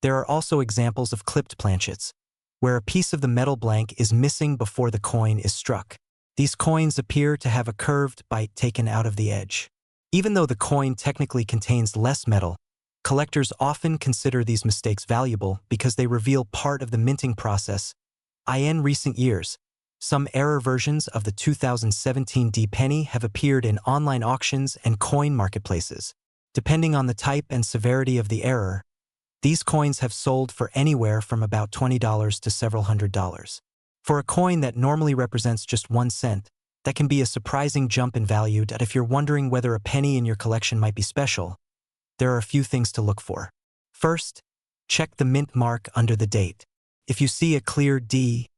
There are also examples of clipped planchets, where a piece of the metal blank is missing before the coin is struck. These coins appear to have a curved bite taken out of the edge. Even though the coin technically contains less metal, collectors often consider these mistakes valuable because they reveal part of the minting process. In recent years, Some error versions of the 2017 D penny have appeared in online auctions and coin marketplaces. Depending on the type and severity of the error, these coins have sold for anywhere from about $20 to several $100s. For a coin that normally represents just 1 cent, that can be a surprising jump in value. That if you're wondering whether a penny in your collection might be special, there are a few things to look for. First, check the mint mark under the date. If you see a clear D,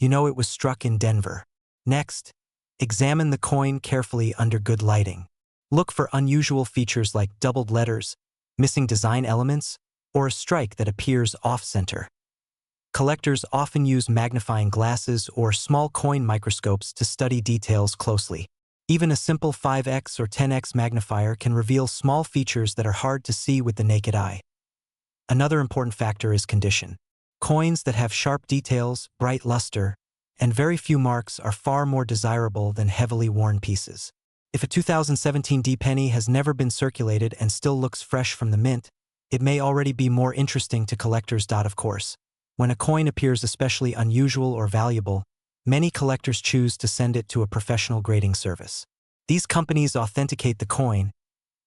you know it was struck in Denver. Next, examine the coin carefully under good lighting. Look for unusual features like doubled letters, missing design elements, or a strike that appears off-center. Collectors often use magnifying glasses or small coin microscopes to study details closely. Even a simple 5x or 10x magnifier can reveal small features that are hard to see with the naked eye. Another important factor is condition. Coins that have sharp details, bright luster, and very few marks are far more desirable than heavily worn pieces. If a 2017 D penny has never been circulated and still looks fresh from the mint, it may already be more interesting to collectors. Of course, when a coin appears especially unusual or valuable, many collectors choose to send it to a professional grading service. These companies authenticate the coin,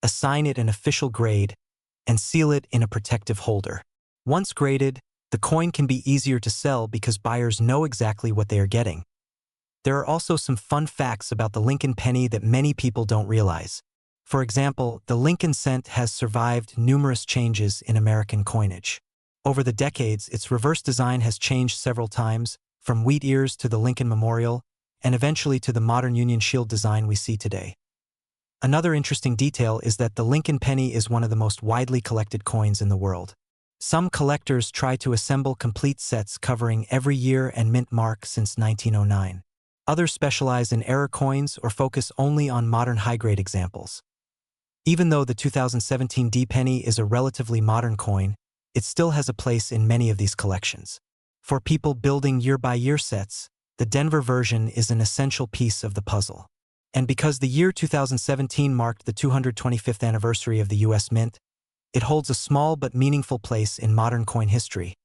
assign it an official grade, and seal it in a protective holder. Once graded, the coin can be easier to sell because buyers know exactly what they are getting. There are also some fun facts about the Lincoln penny that many people don't realize. For example, the Lincoln cent has survived numerous changes in American coinage. Over the decades, its reverse design has changed several times, from wheat ears to the Lincoln Memorial, and eventually to the modern Union Shield design we see today. Another interesting detail is that the Lincoln penny is one of the most widely collected coins in the world. Some collectors try to assemble complete sets covering every year and mint mark since 1909. Others specialize in error coins or focus only on modern high-grade examples. Even though the 2017 D penny is a relatively modern coin, it still has a place in many of these collections. For people building year-by-year sets, the Denver version is an essential piece of the puzzle. And because the year 2017 marked the 225th anniversary of the U.S. Mint, it holds a small but meaningful place in modern coin history.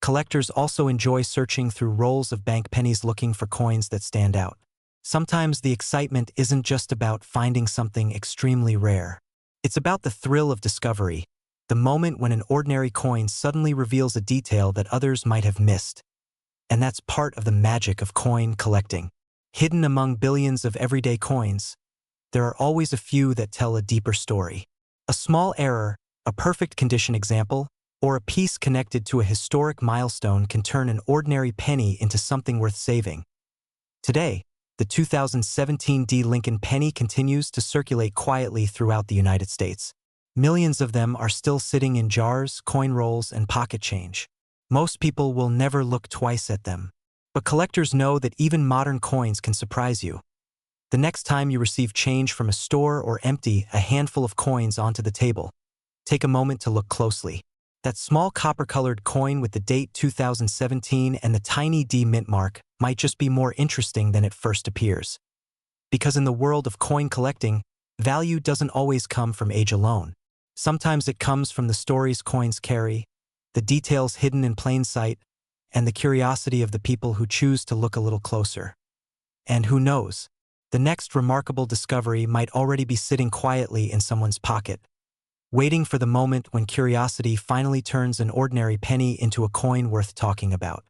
Collectors also enjoy searching through rolls of bank pennies looking for coins that stand out. Sometimes the excitement isn't just about finding something extremely rare. It's about the thrill of discovery, the moment when an ordinary coin suddenly reveals a detail that others might have missed. And that's part of the magic of coin collecting. Hidden among billions of everyday coins, there are always a few that tell a deeper story. A small error, a perfect condition example, or a piece connected to a historic milestone can turn an ordinary penny into something worth saving. Today, the 2017 D Lincoln penny continues to circulate quietly throughout the United States. Millions of them are still sitting in jars, coin rolls, and pocket change. Most people will never look twice at them. But collectors know that even modern coins can surprise you. The next time you receive change from a store or empty a handful of coins onto the table, take a moment to look closely. That small copper-colored coin with the date 2017 and the tiny D mint mark might just be more interesting than it first appears. Because in the world of coin collecting, value doesn't always come from age alone. Sometimes it comes from the stories coins carry, the details hidden in plain sight, and the curiosity of the people who choose to look a little closer. And who knows, the next remarkable discovery might already be sitting quietly in someone's pocket, waiting for the moment when curiosity finally turns an ordinary penny into a coin worth talking about.